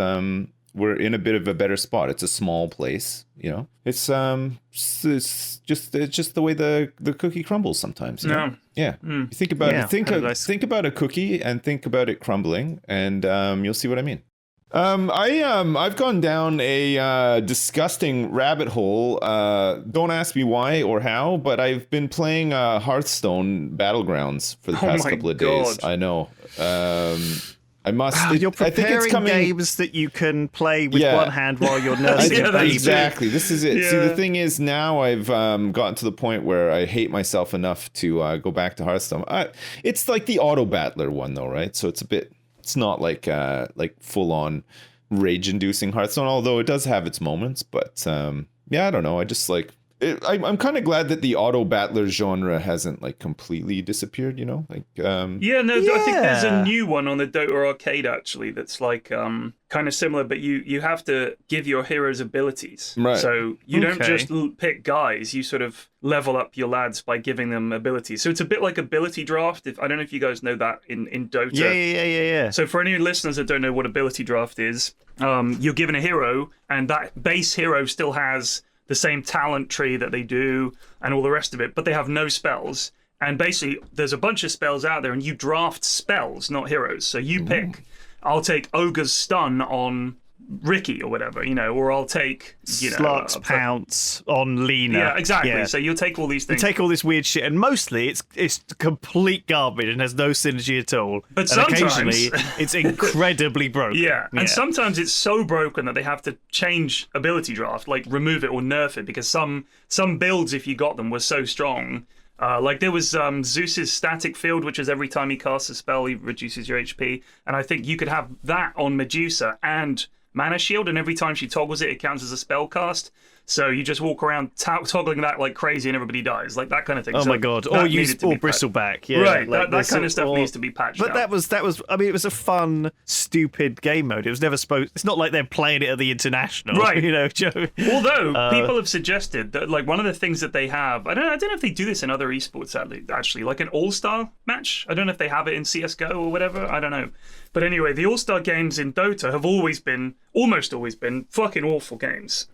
Speaker 2: we're in a bit of a better spot. It's a small place, you know. It's just the way the cookie crumbles sometimes. You know? Yeah. You think about it. Think about a cookie and think about it crumbling, and you'll see what I mean. I've gone down a disgusting rabbit hole. Don't ask me why or how, but I've been playing Hearthstone Battlegrounds for the past couple of days. I know. I must.
Speaker 1: You're
Speaker 2: I think it's
Speaker 1: preparing
Speaker 2: coming.
Speaker 1: games that you can play with one hand while you're nursing a baby.
Speaker 2: Exactly. This is it.
Speaker 3: Yeah.
Speaker 2: See, the thing is, now I've gotten to the point where I hate myself enough to go back to Hearthstone. It's like the auto battler one, though, right? So it's a bit. It's not like full on rage inducing Hearthstone, although it does have its moments. But yeah, I don't know. I just like. I'm kind of glad that the auto battler genre hasn't like completely disappeared, you know? Like
Speaker 3: I think there's a new one on the Dota arcade actually that's like kind of similar, but you have to give your heroes abilities.
Speaker 2: Right.
Speaker 3: So you don't just pick guys, you sort of level up your lads by giving them abilities. So it's a bit like ability draft. I don't know if you guys know that in Dota.
Speaker 1: Yeah.
Speaker 3: So for any listeners that don't know what ability draft is, you're given a hero and that base hero still has the same talent tree that they do and all the rest of it, but they have no spells. And basically, there's a bunch of spells out there, and you draft spells, not heroes. So you pick, I'll take Ogre's Stun on Ricky or whatever, you know, or I'll take, you know,
Speaker 1: Slug's Pounce on Lena.
Speaker 3: Yeah, exactly.
Speaker 1: Yeah.
Speaker 3: So you'll take all these things.
Speaker 1: You take all this weird shit, and mostly it's complete garbage and has no synergy at all.
Speaker 3: But
Speaker 1: and
Speaker 3: sometimes
Speaker 1: occasionally it's incredibly broken.
Speaker 3: Yeah, and sometimes it's so broken that they have to change ability draft, like remove it or nerf it, because some builds, if you got them, were so strong. Like there was Zeus's static field, which is every time he casts a spell, he reduces your HP. And I think you could have that on Medusa and Mana Shield, and every time she toggles it, it counts as a spell cast. So you just walk around toggling that like crazy, and everybody dies, like that kind of thing.
Speaker 1: Oh my god! Or use bristleback, yeah.
Speaker 3: Right,
Speaker 1: like
Speaker 3: that kind of stuff needs to be patched.
Speaker 1: But
Speaker 3: out.
Speaker 1: that was. I mean, it was a fun, stupid game mode. It was never supposed. It's not like they're playing it at the international,
Speaker 3: right?
Speaker 1: You know, Joe.
Speaker 3: Although people have suggested that, like one of the things that they have, I don't know if they do this in other esports. Actually, like an all-star match. I don't know if they have it in CS:GO or whatever. I don't know. But anyway, the all-star games in Dota have almost always been fucking awful games,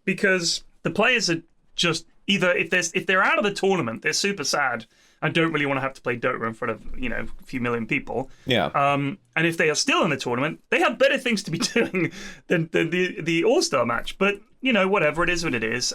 Speaker 3: because the players are just either if they're out of the tournament, they're super sad and don't really want to have to play Dota in front of, you know, a few million people.
Speaker 2: Yeah.
Speaker 3: And if they are still in the tournament, they have better things to be doing than the All-Star match. But, you know, whatever, it is what it is.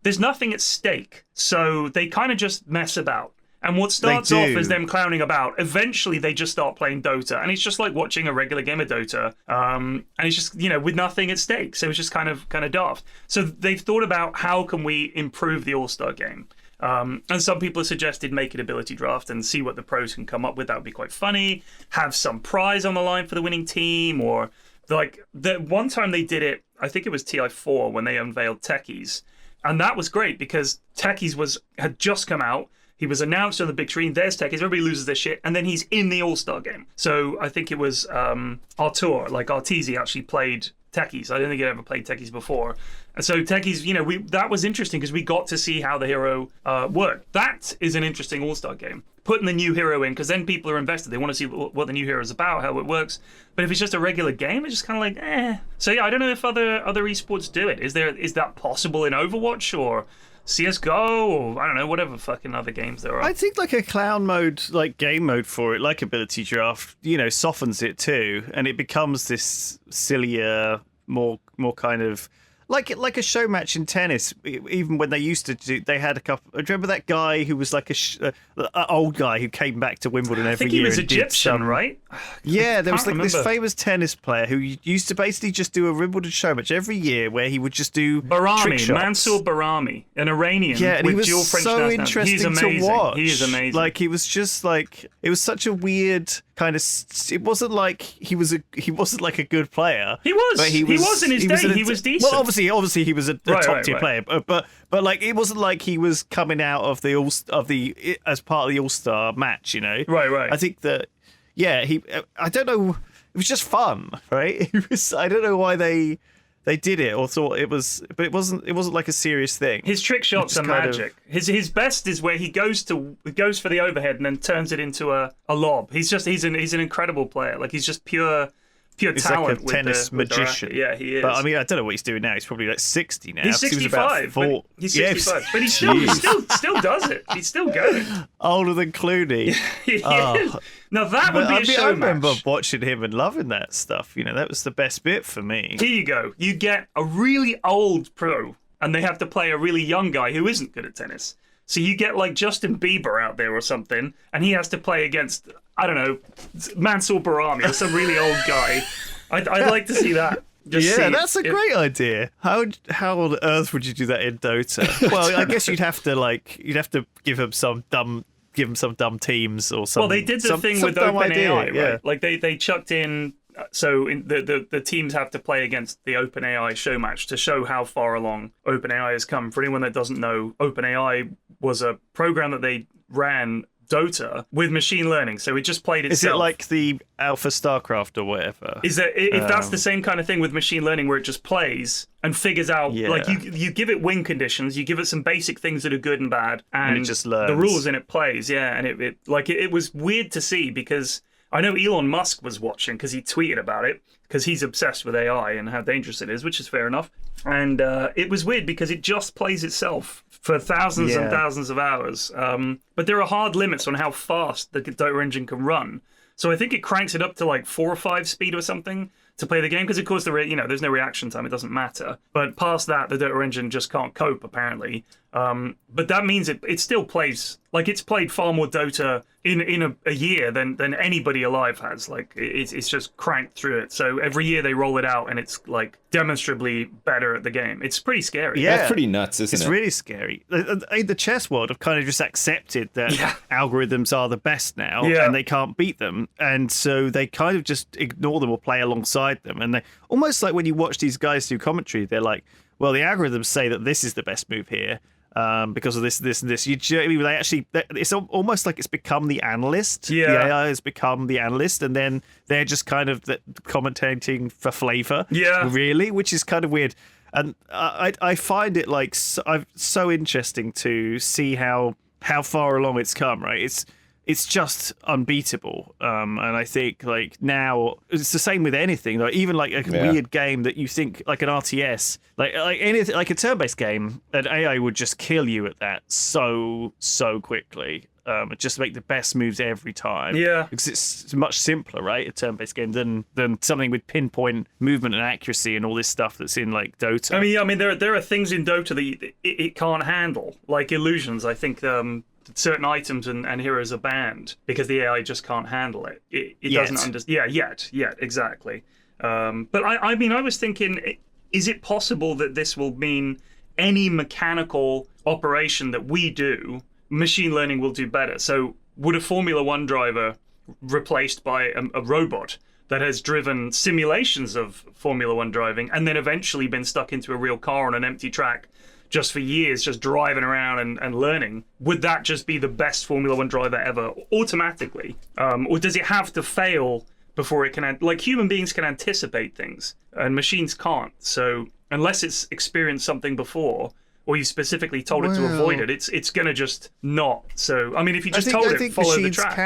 Speaker 3: There's nothing at stake, so they kind of just mess about. And what starts off as them clowning about, eventually they just start playing Dota. And it's just like watching a regular game of Dota. And it's just, you know, with nothing at stake. So it's just kind of daft. So they've thought about how can we improve the All-Star game. And some people have suggested make it ability draft and see what the pros can come up with. That would be quite funny. Have some prize on the line for the winning team. Or like the one time they did it, I think it was TI4 when they unveiled Techies. And that was great because Techies had just come out. He was announced on the big screen. There's Techies. Everybody loses their shit. And then he's in the All-Star game. So I think it was Artur, like Arteezy actually played Techies. I don't think he'd ever played Techies before. And so Techies, you know, that was interesting because we got to see how the hero worked. That is an interesting All-Star game. Putting the new hero in, because then people are invested. They want to see what the new hero is about, how it works. But if it's just a regular game, it's just kind of like, eh. So yeah, I don't know if other esports do it. Is that possible in Overwatch or CS:GO or I don't know, whatever fucking other games there are?
Speaker 1: I think like a clown mode, like game mode for it, like ability draft, you know, softens it too, and it becomes this sillier, more kind of like a show match in tennis. Even when they used to do, they had a couple. Do you remember that guy who was like an old guy who came back to Wimbledon every year?
Speaker 3: I think he was
Speaker 1: and
Speaker 3: Egyptian, right?
Speaker 1: Yeah, there was like
Speaker 3: remember.
Speaker 1: this famous tennis player who used to basically just do a Wimbledon show match every year, where he would just do trick
Speaker 3: Barami,
Speaker 1: shots.
Speaker 3: Mansour Barami, an Iranian.
Speaker 1: Yeah, and he
Speaker 3: with
Speaker 1: was
Speaker 3: dual French
Speaker 1: so
Speaker 3: nationality.
Speaker 1: interesting
Speaker 3: He's amazing.
Speaker 1: to watch.
Speaker 3: He is amazing.
Speaker 1: Like he was just like it was such a weird kind of. It wasn't like he wasn't like a good player.
Speaker 3: He was.
Speaker 1: But
Speaker 3: he was in his day. He was decent.
Speaker 1: Well, obviously he was a top tier player, but like it wasn't like he was coming out of the as part of the All-Star match, you know.
Speaker 3: Right.
Speaker 1: I think that I don't know. It was just fun, right? I don't know why they did it or thought it was, but it wasn't like a serious thing.
Speaker 3: His trick shots are magic. His best is where he goes for the overhead and then turns it into a lob. He's an incredible player. Like he's just pure pure
Speaker 1: He's
Speaker 3: talent
Speaker 1: like a
Speaker 3: with
Speaker 1: tennis
Speaker 3: with the
Speaker 1: magician.
Speaker 3: racket. Yeah, he is.
Speaker 1: But I mean, I don't know what he's doing now. He's probably like 60 now.
Speaker 3: He's
Speaker 1: 'cause he was about
Speaker 3: 65.
Speaker 1: four-
Speaker 3: He's
Speaker 1: Yeah,
Speaker 3: 65. But he still does it. He's still going.
Speaker 1: older than Clooney.
Speaker 3: He
Speaker 1: Oh.
Speaker 3: is. Now that would be a show
Speaker 1: I remember
Speaker 3: match.
Speaker 1: watching him and loving that stuff. You know, that was the best bit for me.
Speaker 3: Here you go. You get a really old pro, and they have to play a really young guy who isn't good at tennis. So you get like Justin Bieber out there or something, and he has to play against, I don't know, Mansour Barami or some really old guy. I'd like to see that. Just
Speaker 1: Yeah,
Speaker 3: see
Speaker 1: that's a great idea. How on earth would you do that in Dota? Well, I guess you'd have to give him some dumb teams or something.
Speaker 3: Well, they did the thing with OpenAI, right? Like they chucked in. So the teams have to play against the OpenAI show match to show how far along OpenAI has come. For anyone that doesn't know, OpenAI was a program that they ran Dota with machine learning. So it just played itself.
Speaker 1: Is it like the Alpha StarCraft or whatever?
Speaker 3: Is that if that's the same kind of thing with machine learning where it just plays and figures out, like you give it win conditions, you give it some basic things that are good and bad, and
Speaker 1: it just learns
Speaker 3: the rules and it plays, and it was weird to see because I know Elon Musk was watching because he tweeted about it because he's obsessed with AI and how dangerous it is, which is fair enough. And it was weird because it just plays itself for thousands and thousands of hours. But there are hard limits on how fast the Dota engine can run. So I think it cranks it up to like 4 or 5 speed or something to play the game because, of course, there's no reaction time. It doesn't matter. But past that, the Dota engine just can't cope, apparently. But that means it still plays like it's played far more Dota in a year than anybody alive has. Like it's just cranked through it. So every year they roll it out and it's like demonstrably better at the game. It's pretty scary.
Speaker 1: Yeah,
Speaker 2: That's pretty nuts, isn't it?
Speaker 1: It's really scary. The chess world have kind of just accepted that algorithms are the best now and they can't beat them. And so they kind of just ignore them or play alongside them. And they almost like when you watch these guys do commentary, they're like, well, the algorithms say that this is the best move here. Because of this, and this. It's almost like it's become the analyst.
Speaker 3: Yeah.
Speaker 1: The AI has become the analyst, and then they're just kind of commentating for flavor.
Speaker 3: Yeah.
Speaker 1: Really, which is kind of weird. And I find it like so interesting to see how far along it's come. Right, it's just unbeatable. And I think like now it's the same with anything. Like even like a weird game that you think like an RTS, like anything like a turn-based game, an AI would just kill you at that so quickly. Just make the best moves every time.
Speaker 3: Yeah,
Speaker 1: because it's much simpler, right? A turn-based game than something with pinpoint movement and accuracy and all this stuff that's in like Dota.
Speaker 3: I mean, there are things in Dota that it can't handle, like illusions. I think certain items and heroes are banned because the AI just can't handle it. It doesn't understand. Yeah, yet, exactly. But I mean, I was thinking, is it possible that this will mean any mechanical operation that we do, machine learning will do better? So would a Formula One driver replaced by a robot that has driven simulations of Formula One driving and then eventually been stuck into a real car on an empty track just for years, just driving around and learning, would that just be the best Formula One driver ever automatically? Or does it have to fail before it can, like human beings can anticipate things and machines can't. So unless it's experienced something before, or you specifically told it to avoid it, it's gonna just not. So I mean, if you just told it follow the track,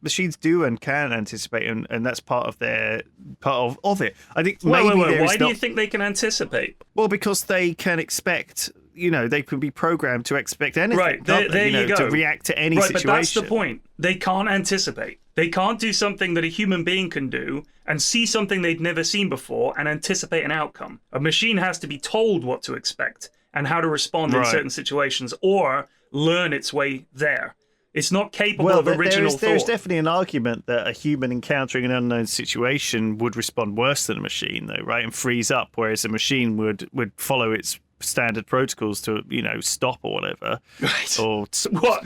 Speaker 1: machines do and can anticipate, and that's part of it. I think
Speaker 3: why do you think they can anticipate?
Speaker 1: Well, because they can expect. They can be programmed to expect anything.
Speaker 3: Right, there you go.
Speaker 1: To react to any situation.
Speaker 3: But that's the point. They can't anticipate. They can't do something that a human being can do and see something they'd never seen before and anticipate an outcome. A machine has to be told what to expect and how to respond in certain situations or learn its way there. It's not capable of original thought.
Speaker 1: There's definitely an argument that a human encountering an unknown situation would respond worse than a machine, though, right? And freeze up, whereas a machine would follow its standard protocols to stop or whatever.
Speaker 3: Right.
Speaker 1: Or
Speaker 3: what?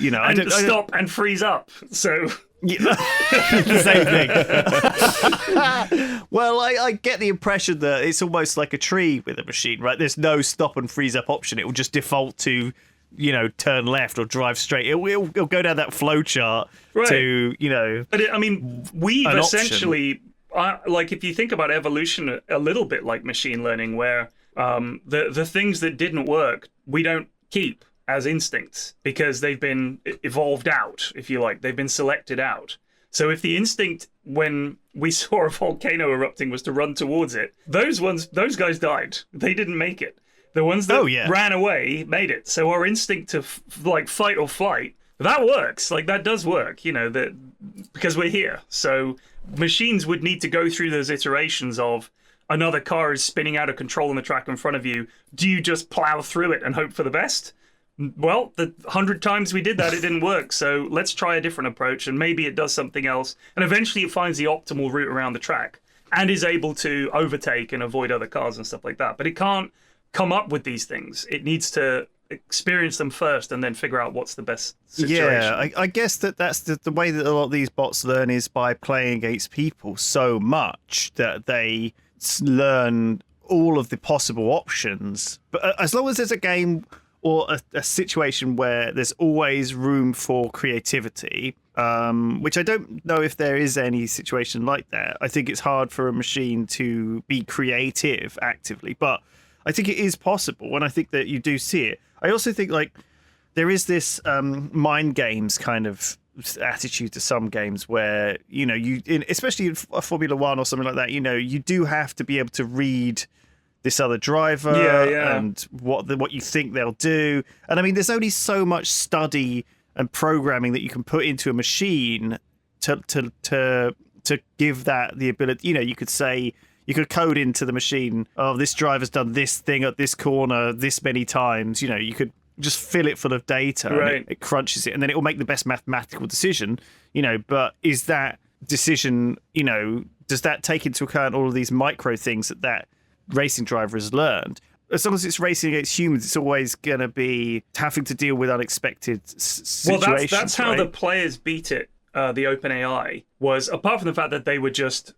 Speaker 3: Stop and freeze up. So
Speaker 1: the same thing. Well, I get the impression that it's almost like a tree with a machine, right? There's no stop and freeze up option. It will just default to turn left or drive straight. It'll go down that flow chart to But
Speaker 3: we've essentially like if you think about evolution a little bit like machine learning, where the things that didn't work we don't keep as instincts because they've been evolved out, if you like. They've been selected out. So if the instinct when we saw a volcano erupting was to run towards it, those guys died. They didn't make it. The ones that ran away made it. So our instinct to like fight or flight, that works. Like that does work, you know, because we're here. So machines would need to go through those iterations of another car is spinning out of control on the track in front of you. Do you just plow through it and hope for the best? Well, the 100 times we did that, it didn't work. So let's try a different approach, and maybe it does something else. And eventually it finds the optimal route around the track and is able to overtake and avoid other cars and stuff like that. But it can't come up with these things. It needs to experience them first and then figure out what's the best situation.
Speaker 1: Yeah, I guess that's the way that a lot of these bots learn is by playing against people so much that they learn all of the possible options. But as long as there's a game or a situation where there's always room for creativity, which I don't know if there is any situation like that. I think it's hard for a machine to be creative actively, but I think it is possible, and I think that you do see it. I also think like there is this mind games kind of attitude to some games where, you know, especially in Formula One or something like that, you know, you do have to be able to read this other driver and what you think they'll do. And I mean, there's only so much study and programming that you can put into a machine to give that the ability. You know, you could say, you could code into the machine, oh, this driver's done this thing at this corner this many times. You know, you could just fill it full of data,
Speaker 3: right.
Speaker 1: And it crunches it, and then it will make the best mathematical decision. You know, but is that decision, you know, does that take into account all of these micro things that racing driver has learned? As long as it's racing against humans, it's always going to be having to deal with unexpected situations.
Speaker 3: Well, that's how the players beat it. The OpenAI was, apart from the fact that they were just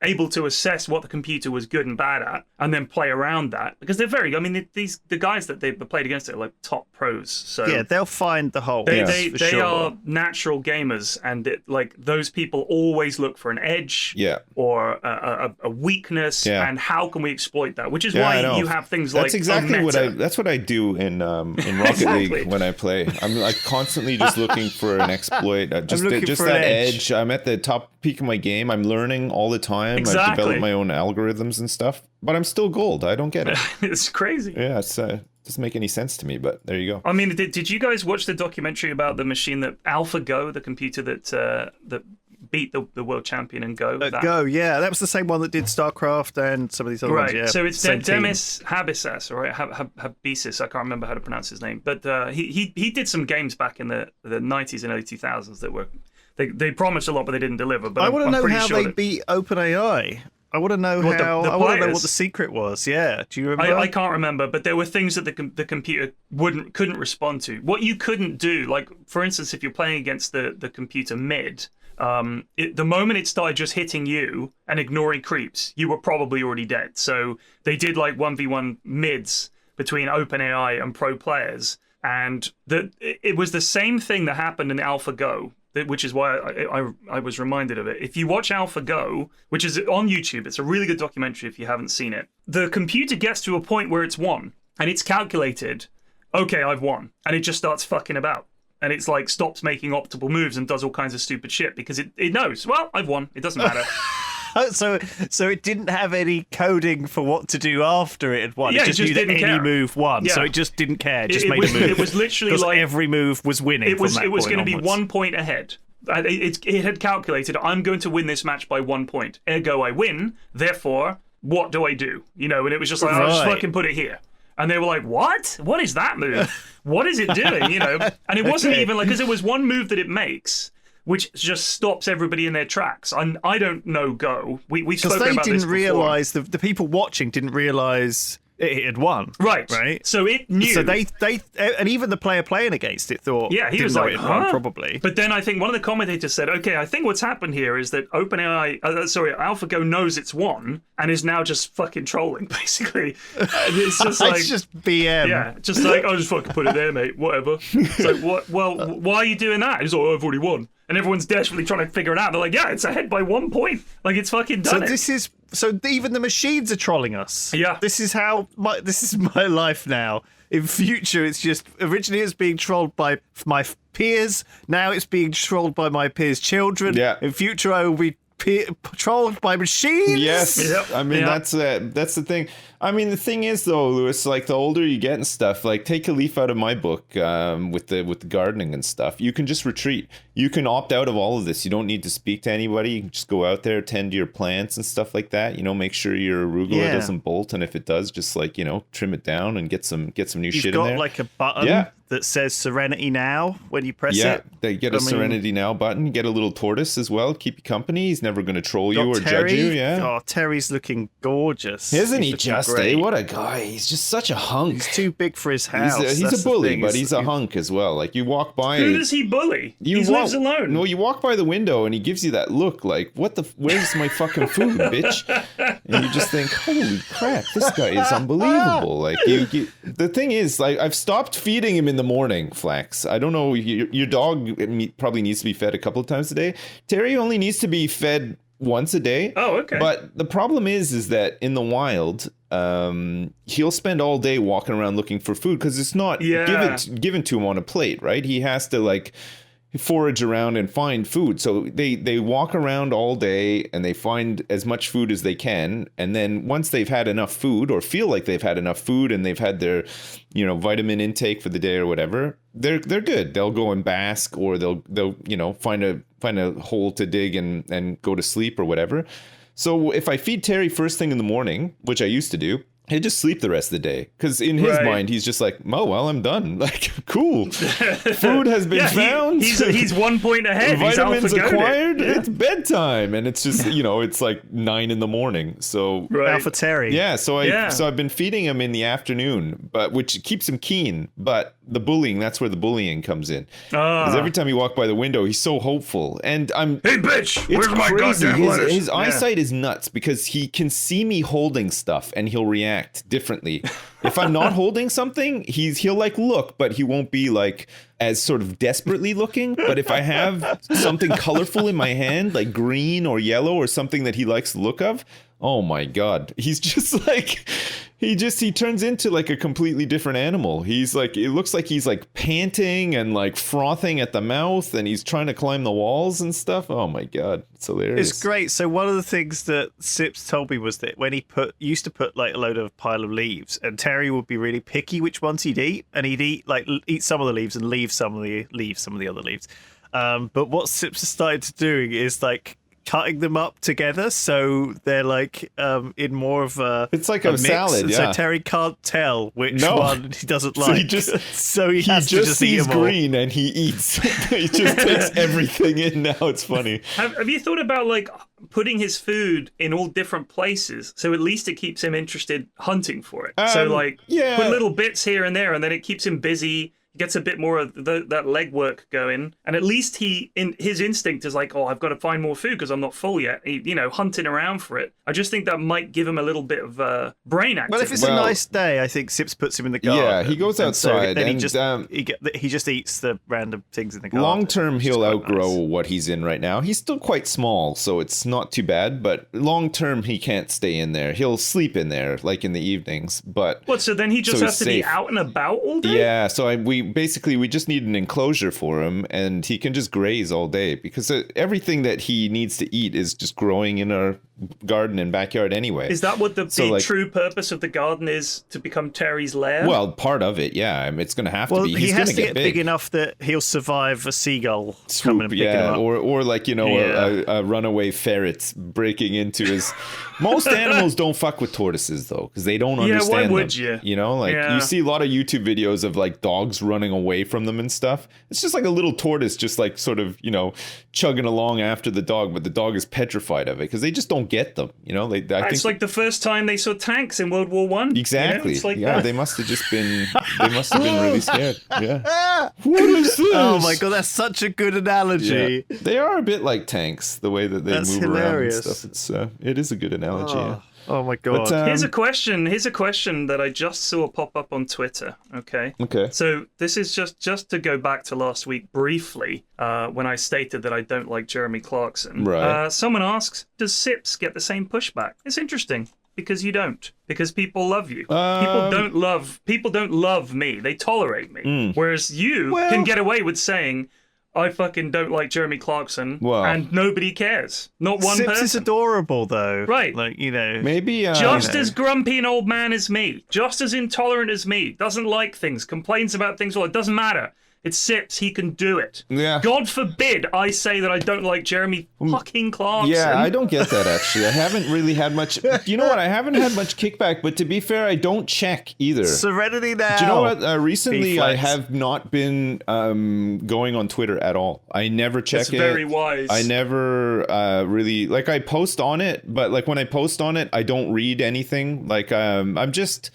Speaker 3: able to assess what the computer was good and bad at, and then play around that, because they're very. I mean, the guys that they've played against are like top pros. So
Speaker 1: yeah, they'll find the hole.
Speaker 3: They are natural gamers, and like those people always look for an edge, or a weakness, and how can we exploit that? Which is why you have things like
Speaker 2: that's exactly what I do in Rocket League when I play. I'm like constantly just looking for an exploit, just that edge. I'm at the top peak of my game. I'm learning all the time.
Speaker 3: Exactly.
Speaker 2: I've developed my own algorithms and stuff, but I'm still gold. I don't get it.
Speaker 3: It's crazy.
Speaker 2: Yeah, it doesn't make any sense to me, but there you go.
Speaker 3: I mean, did you guys watch the documentary about the machine that AlphaGo, the computer that beat the world champion in Go?
Speaker 1: Go, yeah. That was the same one that did StarCraft and some of these other ones, yeah.
Speaker 3: So it's Demis Habbisas, or Habisis, I can't remember how to pronounce his name. But he did some games back in the 90s and early 2000s that were... They promised a lot, but they didn't deliver. But
Speaker 1: I want to know how
Speaker 3: sure
Speaker 1: they beat OpenAI. I want to know how. I want to know what the secret was. Yeah, do you remember?
Speaker 3: I can't remember, but there were things that the computer couldn't respond to. What you couldn't do, like for instance, if you're playing against the computer mid, the moment it started just hitting you and ignoring creeps, you were probably already dead. So they did like 1v1 mids between OpenAI and pro players, and it was the same thing that happened in AlphaGo. Which is why I was reminded of it. If you watch AlphaGo, which is on YouTube, it's a really good documentary if you haven't seen it. The computer gets to a point where it's won, and it's calculated, okay, I've won. And it just starts fucking about. And it's like stops making optimal moves and does all kinds of stupid shit because it knows, well, I've won. It doesn't matter.
Speaker 1: So it didn't have any coding for what to do after it had won.
Speaker 3: Yeah,
Speaker 1: it just knew that any move won. Yeah. So it just didn't care. It just made a move.
Speaker 3: It was literally like
Speaker 1: every move was winning.
Speaker 3: It was going to be 1 point ahead. It had calculated, I'm going to win this match by 1 point. Ergo, I win. Therefore, what do I do? You know, and it was just like, I'll just fucking put it here. And they were like, what? What is that move? What is it doing? You know, and it wasn't even like, because it was one move that it makes, which just stops everybody in their tracks. I don't know Go. We've spoken about this before.
Speaker 1: Because they didn't realise, the people watching didn't realise it had won.
Speaker 3: Right. So it knew.
Speaker 1: So they and even the player playing against it thought,
Speaker 3: yeah, he was like,
Speaker 1: it won, probably.
Speaker 3: But then I think one of the commentators said, okay, I think what's happened here is that AlphaGo knows it's won and is now just fucking trolling, basically. It's just like...
Speaker 1: it's just BM.
Speaker 3: Yeah, just like, I'll just fucking put it there, mate, whatever. It's like, what? Well, why are you doing that? He's like, I've already won. and everyone's desperately trying to figure it out. They're like, yeah, it's ahead by 1 point. Like, it's fucking done.
Speaker 1: So even the machines are trolling us.
Speaker 3: Yeah.
Speaker 1: This is my life now. In future, it's just originally it's being trolled by my peers. Now it's being trolled by my peers' children.
Speaker 2: Yeah.
Speaker 1: In future, I will be trolled by machines.
Speaker 2: Yes.
Speaker 3: Yep.
Speaker 2: I mean,
Speaker 3: Yep.
Speaker 2: that's the thing. I mean, the thing is, though, Lewis, like, the older you get and stuff, like, take a leaf out of my book with the gardening and stuff. You can just retreat. You can opt out of all of this. You don't need to speak to anybody. You can just go out there, tend to your plants and stuff like that. You know, make sure your arugula doesn't bolt, and if it does, just, like, you know, trim it down and get some new shit in there.
Speaker 1: You've got like a button that says Serenity Now when you press it.
Speaker 2: Yeah, they get a Serenity Now button. Get a little tortoise as well. Keep you company. He's never going to troll you or judge you. Yeah.
Speaker 1: Oh, Terry's looking gorgeous.
Speaker 2: Isn't he
Speaker 1: He's looking
Speaker 2: just?
Speaker 1: great.
Speaker 2: What a guy. He's just such a hunk.
Speaker 1: He's too big for his house.
Speaker 2: He's
Speaker 1: That's
Speaker 2: a
Speaker 1: the
Speaker 2: bully,
Speaker 1: thing,
Speaker 2: but
Speaker 1: is
Speaker 2: he's a hunk as well. Like, you walk by.
Speaker 3: Who does he bully? He lives alone.
Speaker 2: No, you walk by the window and he gives you that look like, where's my fucking food, bitch? And you just think, holy crap, this guy is unbelievable. Like, the thing is, like, I've stopped feeding him in the morning, Flax. I don't know, your dog probably needs to be fed a couple of times a day. Terry only needs to be fed once a day.
Speaker 3: Oh, okay.
Speaker 2: But the problem is that in the wild, he'll spend all day walking around looking for food because it's not given to him on a plate, right? He has to, like, forage around and find food. So they walk around all day and they find as much food as they can, and then once they've had enough food or feel like they've had enough food and they've had their, you know, vitamin intake for the day or whatever, they're good. They'll go and bask, or they'll you know, find a hole to dig and go to sleep or whatever. So if I feed Terry first thing in the morning, which I used to do, he'd just sleep the rest of the day, because in his mind he's just like, oh well, I'm done. Like, cool, food has been found.
Speaker 3: He's 1 point ahead.
Speaker 2: Vitamins
Speaker 3: He's
Speaker 2: acquired. It's bedtime, and it's just, you know, it's like 9 a.m. So
Speaker 1: Alpha Terry.
Speaker 2: yeah, so I've been feeding him in the afternoon, but which keeps him keen. But the bullying, that's where the bullying comes in. Because every time you walk by the window, he's so hopeful, and I'm,
Speaker 3: hey bitch,
Speaker 2: it's
Speaker 3: where's my
Speaker 2: crazy.
Speaker 3: goddamn letters?
Speaker 2: His eyesight is nuts, because he can see me holding stuff and he'll react differently. If I'm not holding something, he'll like look, but he won't be like as sort of desperately looking. But if I have something colorful in my hand, like green or yellow or something that he likes the look of, oh my god, he's just like, he turns into like a completely different animal. He's like, it looks like he's like panting and like frothing at the mouth, and he's trying to climb the walls and stuff. Oh my god, it's hilarious.
Speaker 1: It's great. So one of the things that Sips told me was that when he used to put like a load of pile of leaves, and Terry would be really picky which ones he'd eat, and he'd eat some of the leaves and leave some of the other leaves. But what Sips has started to doing is like cutting them up together, so they're like in more of a,
Speaker 2: it's like a
Speaker 1: mix.
Speaker 2: salad. Yeah.
Speaker 1: So Terry can't tell which one he doesn't like. So he has to just eat
Speaker 2: sees
Speaker 1: them all.
Speaker 2: green and he eats. He just takes everything in now. It's funny.
Speaker 3: Have you thought about like putting his food in all different places, so at least it keeps him interested hunting for it? So like put little bits here and there, and then it keeps him busy. Gets a bit more of that leg work going, and at least his instinct is like, oh, I've got to find more food because I'm not full yet. Hunting around for it. I just think that might give him a little bit of brain activity.
Speaker 1: Well, if it's a nice day, I think Sips puts him in the garden.
Speaker 2: Yeah, he goes outside,
Speaker 1: and
Speaker 2: and
Speaker 1: he just eats the random things in the garden.
Speaker 2: Long term, he'll outgrow what he's in right now. He's still quite small, so it's not too bad. But long term, he can't stay in there. He'll sleep in there, like in the evenings. But
Speaker 3: what? So then he just has to be out and about all day.
Speaker 2: Yeah. So we just need an enclosure for him, and he can just graze all day, because everything that he needs to eat is just growing in our garden and backyard anyway.
Speaker 3: Is that what the true purpose of the garden is, to become Terry's lair?
Speaker 2: Well, part of it, yeah. I mean, it's going to have to be.
Speaker 1: He has to get big enough that he'll survive a seagull coming and picking him up.
Speaker 2: Or like, a runaway ferret breaking into his. Most animals don't fuck with tortoises though, because they don't understand them.
Speaker 3: Why would you?
Speaker 2: You see a lot of YouTube videos of like dogs running away from them and stuff. It's just like a little tortoise just like sort of, chugging along after the dog, but the dog is petrified of it because they just don't get them. It's
Speaker 3: like the first time they saw tanks in World War One.
Speaker 2: Exactly.
Speaker 3: It's like
Speaker 2: they must have just been. They must have been really scared. Yeah. What is this?
Speaker 1: Oh my god, that's such a good analogy.
Speaker 2: Yeah. They are a bit like tanks, the way that they move around and stuff. It is a good analogy. Yeah.
Speaker 1: Oh my god.
Speaker 2: But,
Speaker 3: Here's a question that I just saw pop up on Twitter. Okay. So this is just to go back to last week briefly, when I stated that I don't like Jeremy Clarkson.
Speaker 2: Right.
Speaker 3: Someone asks, does Sips get the same pushback? It's interesting. Because you don't. Because people love you. People don't love me. They tolerate me. Whereas you can get away with saying, I fucking don't like Jeremy Clarkson, and nobody cares. Not one
Speaker 1: Sips
Speaker 3: person.
Speaker 1: is adorable, though.
Speaker 3: Right.
Speaker 1: Like, you know.
Speaker 2: Maybe
Speaker 3: Just as grumpy an old man as me. Just as intolerant as me. Doesn't like things. Complains about things. Well, it doesn't matter. It's Sips. He can do it.
Speaker 2: Yeah.
Speaker 3: God forbid I say that I don't like Jeremy fucking Clarkson.
Speaker 2: Yeah, I don't get that, actually. I haven't really had much... You know what? I haven't had much kickback, but to be fair, I don't check either.
Speaker 1: Serenity now.
Speaker 2: Do you know what? Recently, I
Speaker 1: B-flex.
Speaker 2: have not been going on Twitter at all. I never check
Speaker 3: That's
Speaker 2: it.
Speaker 3: very wise.
Speaker 2: I never really... Like, I post on it, but like when I post on it, I don't read anything. Like, I'm just...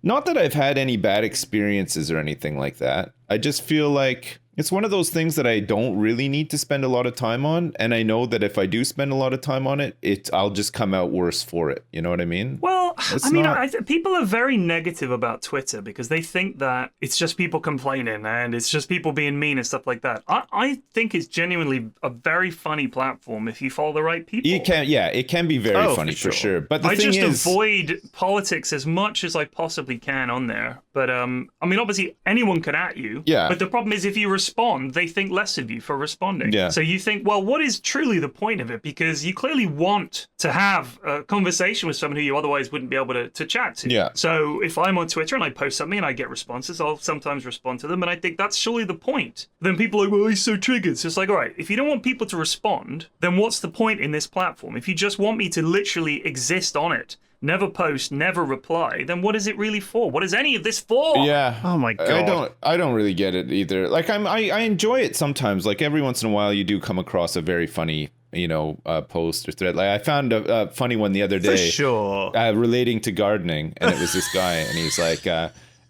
Speaker 2: Not that I've had any bad experiences or anything like that. I just feel like it's one of those things that I don't really need to spend a lot of time on. And I know that if I do spend a lot of time on it, I'll just come out worse for it. You know what I mean?
Speaker 3: Well,
Speaker 2: It's
Speaker 3: I mean,
Speaker 2: not-
Speaker 3: people are very negative about Twitter because they think that it's just people complaining and it's just people being mean and stuff like that. I think it's genuinely a very funny platform if you follow the right people.
Speaker 2: It can be very funny
Speaker 1: for
Speaker 2: for sure. But the
Speaker 3: I
Speaker 2: thing
Speaker 3: just
Speaker 2: is,
Speaker 3: avoid politics as much as I possibly can on there. But I mean, obviously anyone can at you.
Speaker 2: Yeah.
Speaker 3: But the problem is if you respond, they think less of you for responding.
Speaker 2: Yeah.
Speaker 3: So you think, well, what is truly the point of it? Because you clearly want to have a conversation with someone who you otherwise wouldn't be able to chat to.
Speaker 2: Yeah.
Speaker 3: So if I'm on Twitter and I post something and I get responses, I'll sometimes respond to them. And I think that's surely the point. Then people are like, well, he's so triggered. So it's like, all right, if you don't want people to respond, then what's the point in this platform? If you just want me to literally exist on it, never post, never reply, then what is it really for? What is any of this for?
Speaker 2: yeah.
Speaker 1: Oh my god.
Speaker 2: I don't really get it either. Like I enjoy it sometimes. Like every once in a while, you do come across a very funny, post or thread. Like I found a funny one the other day.
Speaker 1: For sure.
Speaker 2: Relating to gardening, and it was this guy, and he's like,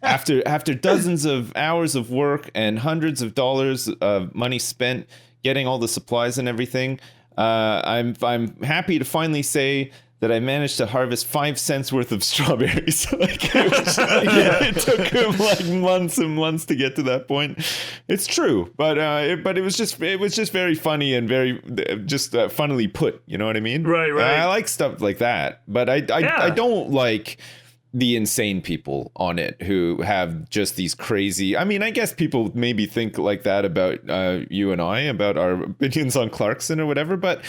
Speaker 2: after dozens of hours of work and hundreds of dollars of money spent getting all the supplies and everything, I'm happy to finally say that I managed to harvest 5 cents worth of strawberries. It took him like months and months to get to that point. It's true, but it was just very funny and very just funnily put. You know what I mean?
Speaker 3: Right.
Speaker 2: I like stuff like that, but I don't like the insane people on it who have just these crazy... I mean, I guess people maybe think like that about you and I, about our opinions on Clarkson or whatever, but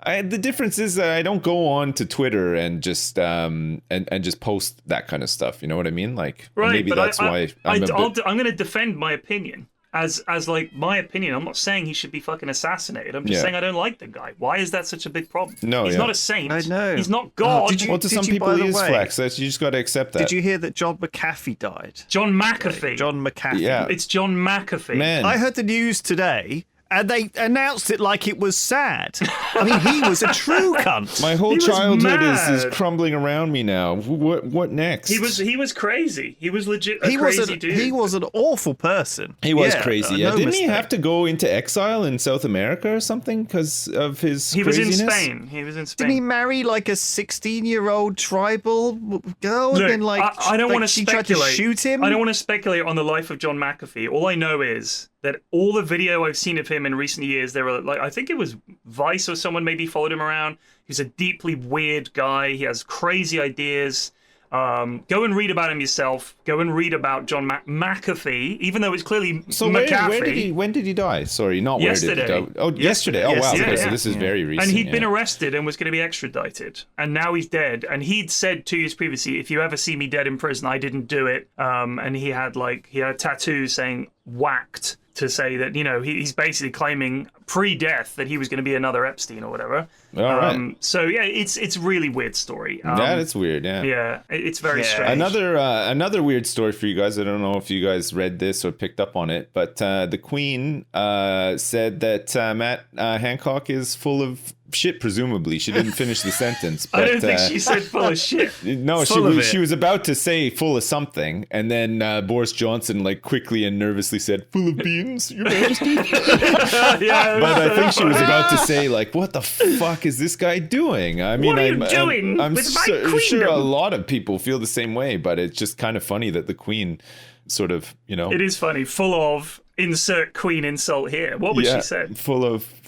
Speaker 2: the difference is that I don't go on to Twitter and just and just post that kind of stuff. You know what I mean? Like,
Speaker 3: Right,
Speaker 2: maybe
Speaker 3: but
Speaker 2: that's why I'm
Speaker 3: I'm going to defend my opinion. As like my opinion, I'm not saying he should be fucking assassinated. I'm just saying I don't like the guy. Why is that such a big problem?
Speaker 2: No,
Speaker 3: he's not a saint.
Speaker 1: I know.
Speaker 3: He's not God.
Speaker 2: Well, to some people,
Speaker 1: by
Speaker 2: he
Speaker 1: the
Speaker 2: is
Speaker 1: way,
Speaker 2: flex. You just got to accept that.
Speaker 1: Did you hear that John McAfee died?
Speaker 3: John McAfee.
Speaker 1: John McAfee.
Speaker 2: Yeah.
Speaker 3: It's John McAfee.
Speaker 2: Man,
Speaker 1: I heard the news today, and they announced it like it was sad. I mean, he was a true cunt.
Speaker 2: my whole
Speaker 3: He was
Speaker 2: childhood is
Speaker 3: mad.
Speaker 2: crumbling around me now. What next?
Speaker 3: He was crazy. He was legit a
Speaker 1: He was
Speaker 3: crazy dude.
Speaker 1: he was an awful person.
Speaker 2: He was
Speaker 1: Yeah,
Speaker 2: crazy.
Speaker 1: no
Speaker 2: Yeah, didn't he
Speaker 1: mistake.
Speaker 2: have to go into exile in South America or something because of his
Speaker 3: He was in
Speaker 2: craziness?
Speaker 3: Spain. He was in Spain.
Speaker 1: Didn't he marry like a 16-year-old tribal girl?
Speaker 3: Look,
Speaker 1: and then like
Speaker 3: I don't
Speaker 1: like,
Speaker 3: want to
Speaker 1: she
Speaker 3: speculate.
Speaker 1: tried to shoot him.
Speaker 3: I don't want to speculate on the life of John McAfee. All I know is that all the video I've seen of him in recent years, there were like I think it was Vice or someone maybe followed him around. He's a deeply weird guy. He has crazy ideas. Go and read about him yourself. Go and read about John McAfee, even though it's clearly
Speaker 2: So
Speaker 3: McAfee.
Speaker 2: when did he die? Sorry, not
Speaker 3: Yesterday.
Speaker 2: where did he die? Oh, yesterday. Oh, wow.
Speaker 1: Yesterday.
Speaker 2: Okay, so
Speaker 3: Yeah.
Speaker 2: this is very recent.
Speaker 3: And he'd
Speaker 2: yeah.
Speaker 3: been arrested and was going to be extradited. And now he's dead. And he'd said 2 years previously, if you ever see me dead in prison, I didn't do it. And he had a tattoo saying whacked to say that, he's basically claiming pre-death that he was going to be another Epstein or whatever.
Speaker 2: All right.
Speaker 3: So yeah, it's a really weird story.
Speaker 2: Yeah, it's weird. Yeah.
Speaker 3: Yeah, it's very
Speaker 1: Yeah.
Speaker 3: strange.
Speaker 2: Another weird story for you guys. I don't know if you guys read this or picked up on it, but the Queen said that Matt Hancock is full of shit, presumably. She didn't finish the sentence. But,
Speaker 3: I don't think she said full of shit.
Speaker 2: No, she was about to say full of something, and then Boris Johnson like quickly and nervously said, "Full of beans, Your Majesty."
Speaker 3: Yeah,
Speaker 2: But I think she was about to say like, "What the fuck is this guy doing?" I mean,
Speaker 3: What are you doing
Speaker 2: I'm
Speaker 3: with my
Speaker 2: sure a
Speaker 3: queendom?
Speaker 2: lot of people feel the same way, but it's just kind of funny that the Queen sort of,
Speaker 3: It is funny. Full of insert Queen insult here. What was she said?
Speaker 2: full of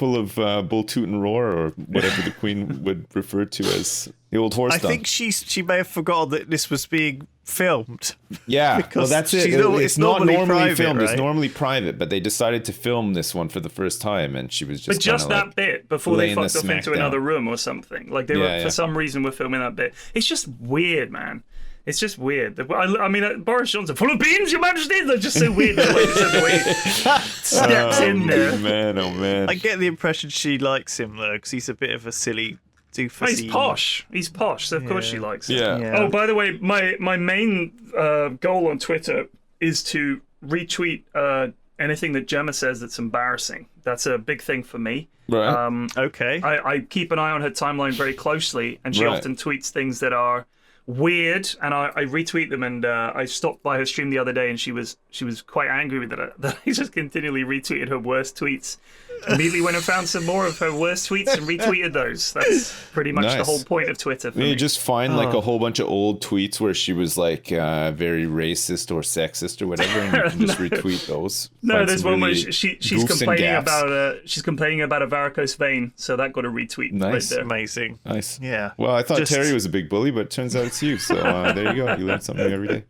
Speaker 2: bull toot and roar, or whatever the Queen would refer to as the old horse.
Speaker 1: I think she may have forgotten that this was being filmed.
Speaker 2: Yeah, well,
Speaker 1: because
Speaker 2: that's it.
Speaker 1: it's
Speaker 2: not
Speaker 1: normally
Speaker 2: normally
Speaker 1: private,
Speaker 2: filmed. It's
Speaker 1: right?
Speaker 2: normally private, but they decided to film this one for the first time, and she was just.
Speaker 3: But just
Speaker 2: kinda
Speaker 3: that
Speaker 2: like
Speaker 3: bit before they
Speaker 2: laying the
Speaker 3: fucked off into
Speaker 2: smack down.
Speaker 3: another room or something. Like they were, for some reason, were filming that bit. It's just weird, man. It's just weird. I mean, Boris Johnson, full of beans, Your Majesty. They're just so weird. The way he steps in there.
Speaker 2: Oh man!
Speaker 1: I get the impression she likes him though, because he's a bit of a silly doofusy.
Speaker 3: Oh, he's posh. He's posh, so of course she likes him.
Speaker 2: Yeah.
Speaker 3: Oh, by the way, my main goal on Twitter is to retweet anything that Gemma says that's embarrassing. That's a big thing for me.
Speaker 2: Right.
Speaker 1: Okay.
Speaker 3: I keep an eye on her timeline very closely, and she
Speaker 2: Right.
Speaker 3: often tweets things that are weird, and I retweet them. And I stopped by her stream the other day, and she was quite angry with that I just continually retweeted her worst tweets. Immediately went and found some more of her worst tweets and retweeted those. That's pretty much the
Speaker 2: Nice.
Speaker 3: whole point of Twitter for
Speaker 2: You
Speaker 3: me.
Speaker 2: just find like a whole bunch of old tweets where she was like very racist or sexist or whatever, and you can just retweet those.
Speaker 3: No,
Speaker 2: Find
Speaker 3: there's
Speaker 2: some
Speaker 3: one where
Speaker 2: really
Speaker 3: she's
Speaker 2: goofs and
Speaker 3: complaining
Speaker 2: gaffs.
Speaker 3: about a varicose vein, so that got a retweet
Speaker 2: Nice.
Speaker 3: right there.
Speaker 1: Amazing.
Speaker 2: Nice.
Speaker 1: Yeah.
Speaker 2: Well, I thought
Speaker 1: Just-
Speaker 2: Terry was a big bully, but it turns out it's you. So there you go. You learn something every day.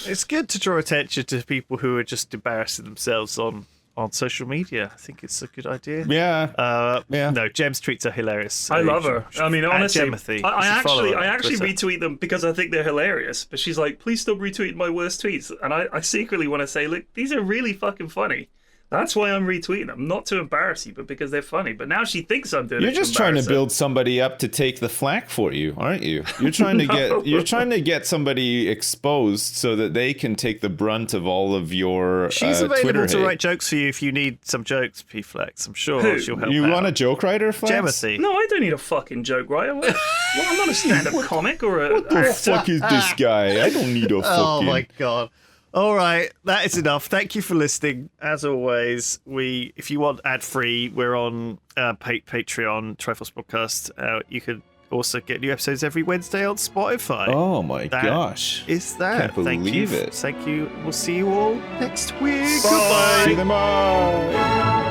Speaker 1: It's good to draw attention to people who are just embarrassing themselves on social media. I think it's a good idea.
Speaker 2: Yeah. Yeah.
Speaker 1: No, Jem's tweets are hilarious.
Speaker 3: I love her. I mean, honestly,
Speaker 1: Gemmathy.
Speaker 3: I actually
Speaker 1: Twitter.
Speaker 3: retweet them because I think they're hilarious. But she's like, please stop retweeting my worst tweets. And I secretly want to say, look, these are really fucking funny. That's why I'm retweeting them, not to embarrass you, but because they're funny. But now she thinks I'm doing it.
Speaker 2: You're just trying to build somebody up to take the flack for you, aren't you? You're trying to get somebody exposed so that they can take the brunt of all of your
Speaker 1: She's
Speaker 2: Twitter
Speaker 1: available to
Speaker 2: hate.
Speaker 1: write jokes for you if you need some jokes, P-Flex. I'm sure
Speaker 3: Who?
Speaker 1: she'll help
Speaker 2: You
Speaker 1: out.
Speaker 2: want a joke writer, Flex?
Speaker 1: Gemmathy.
Speaker 3: No, I don't need a fucking joke, right? Well, I'm not a stand-up comic or a
Speaker 2: What the
Speaker 3: actor.
Speaker 2: fuck is this guy? I don't need a fucking...
Speaker 1: Oh my god. All right, that is enough. Thank you for listening. As always, if you want ad-free, we're on Patreon, Triforce Podcast. You can also get new episodes every Wednesday on Spotify.
Speaker 2: Oh my
Speaker 1: That
Speaker 2: gosh.
Speaker 1: Is that?
Speaker 2: Can't believe it.
Speaker 1: Thank you. We'll see you all next week.
Speaker 2: See
Speaker 1: Goodbye.
Speaker 2: them all.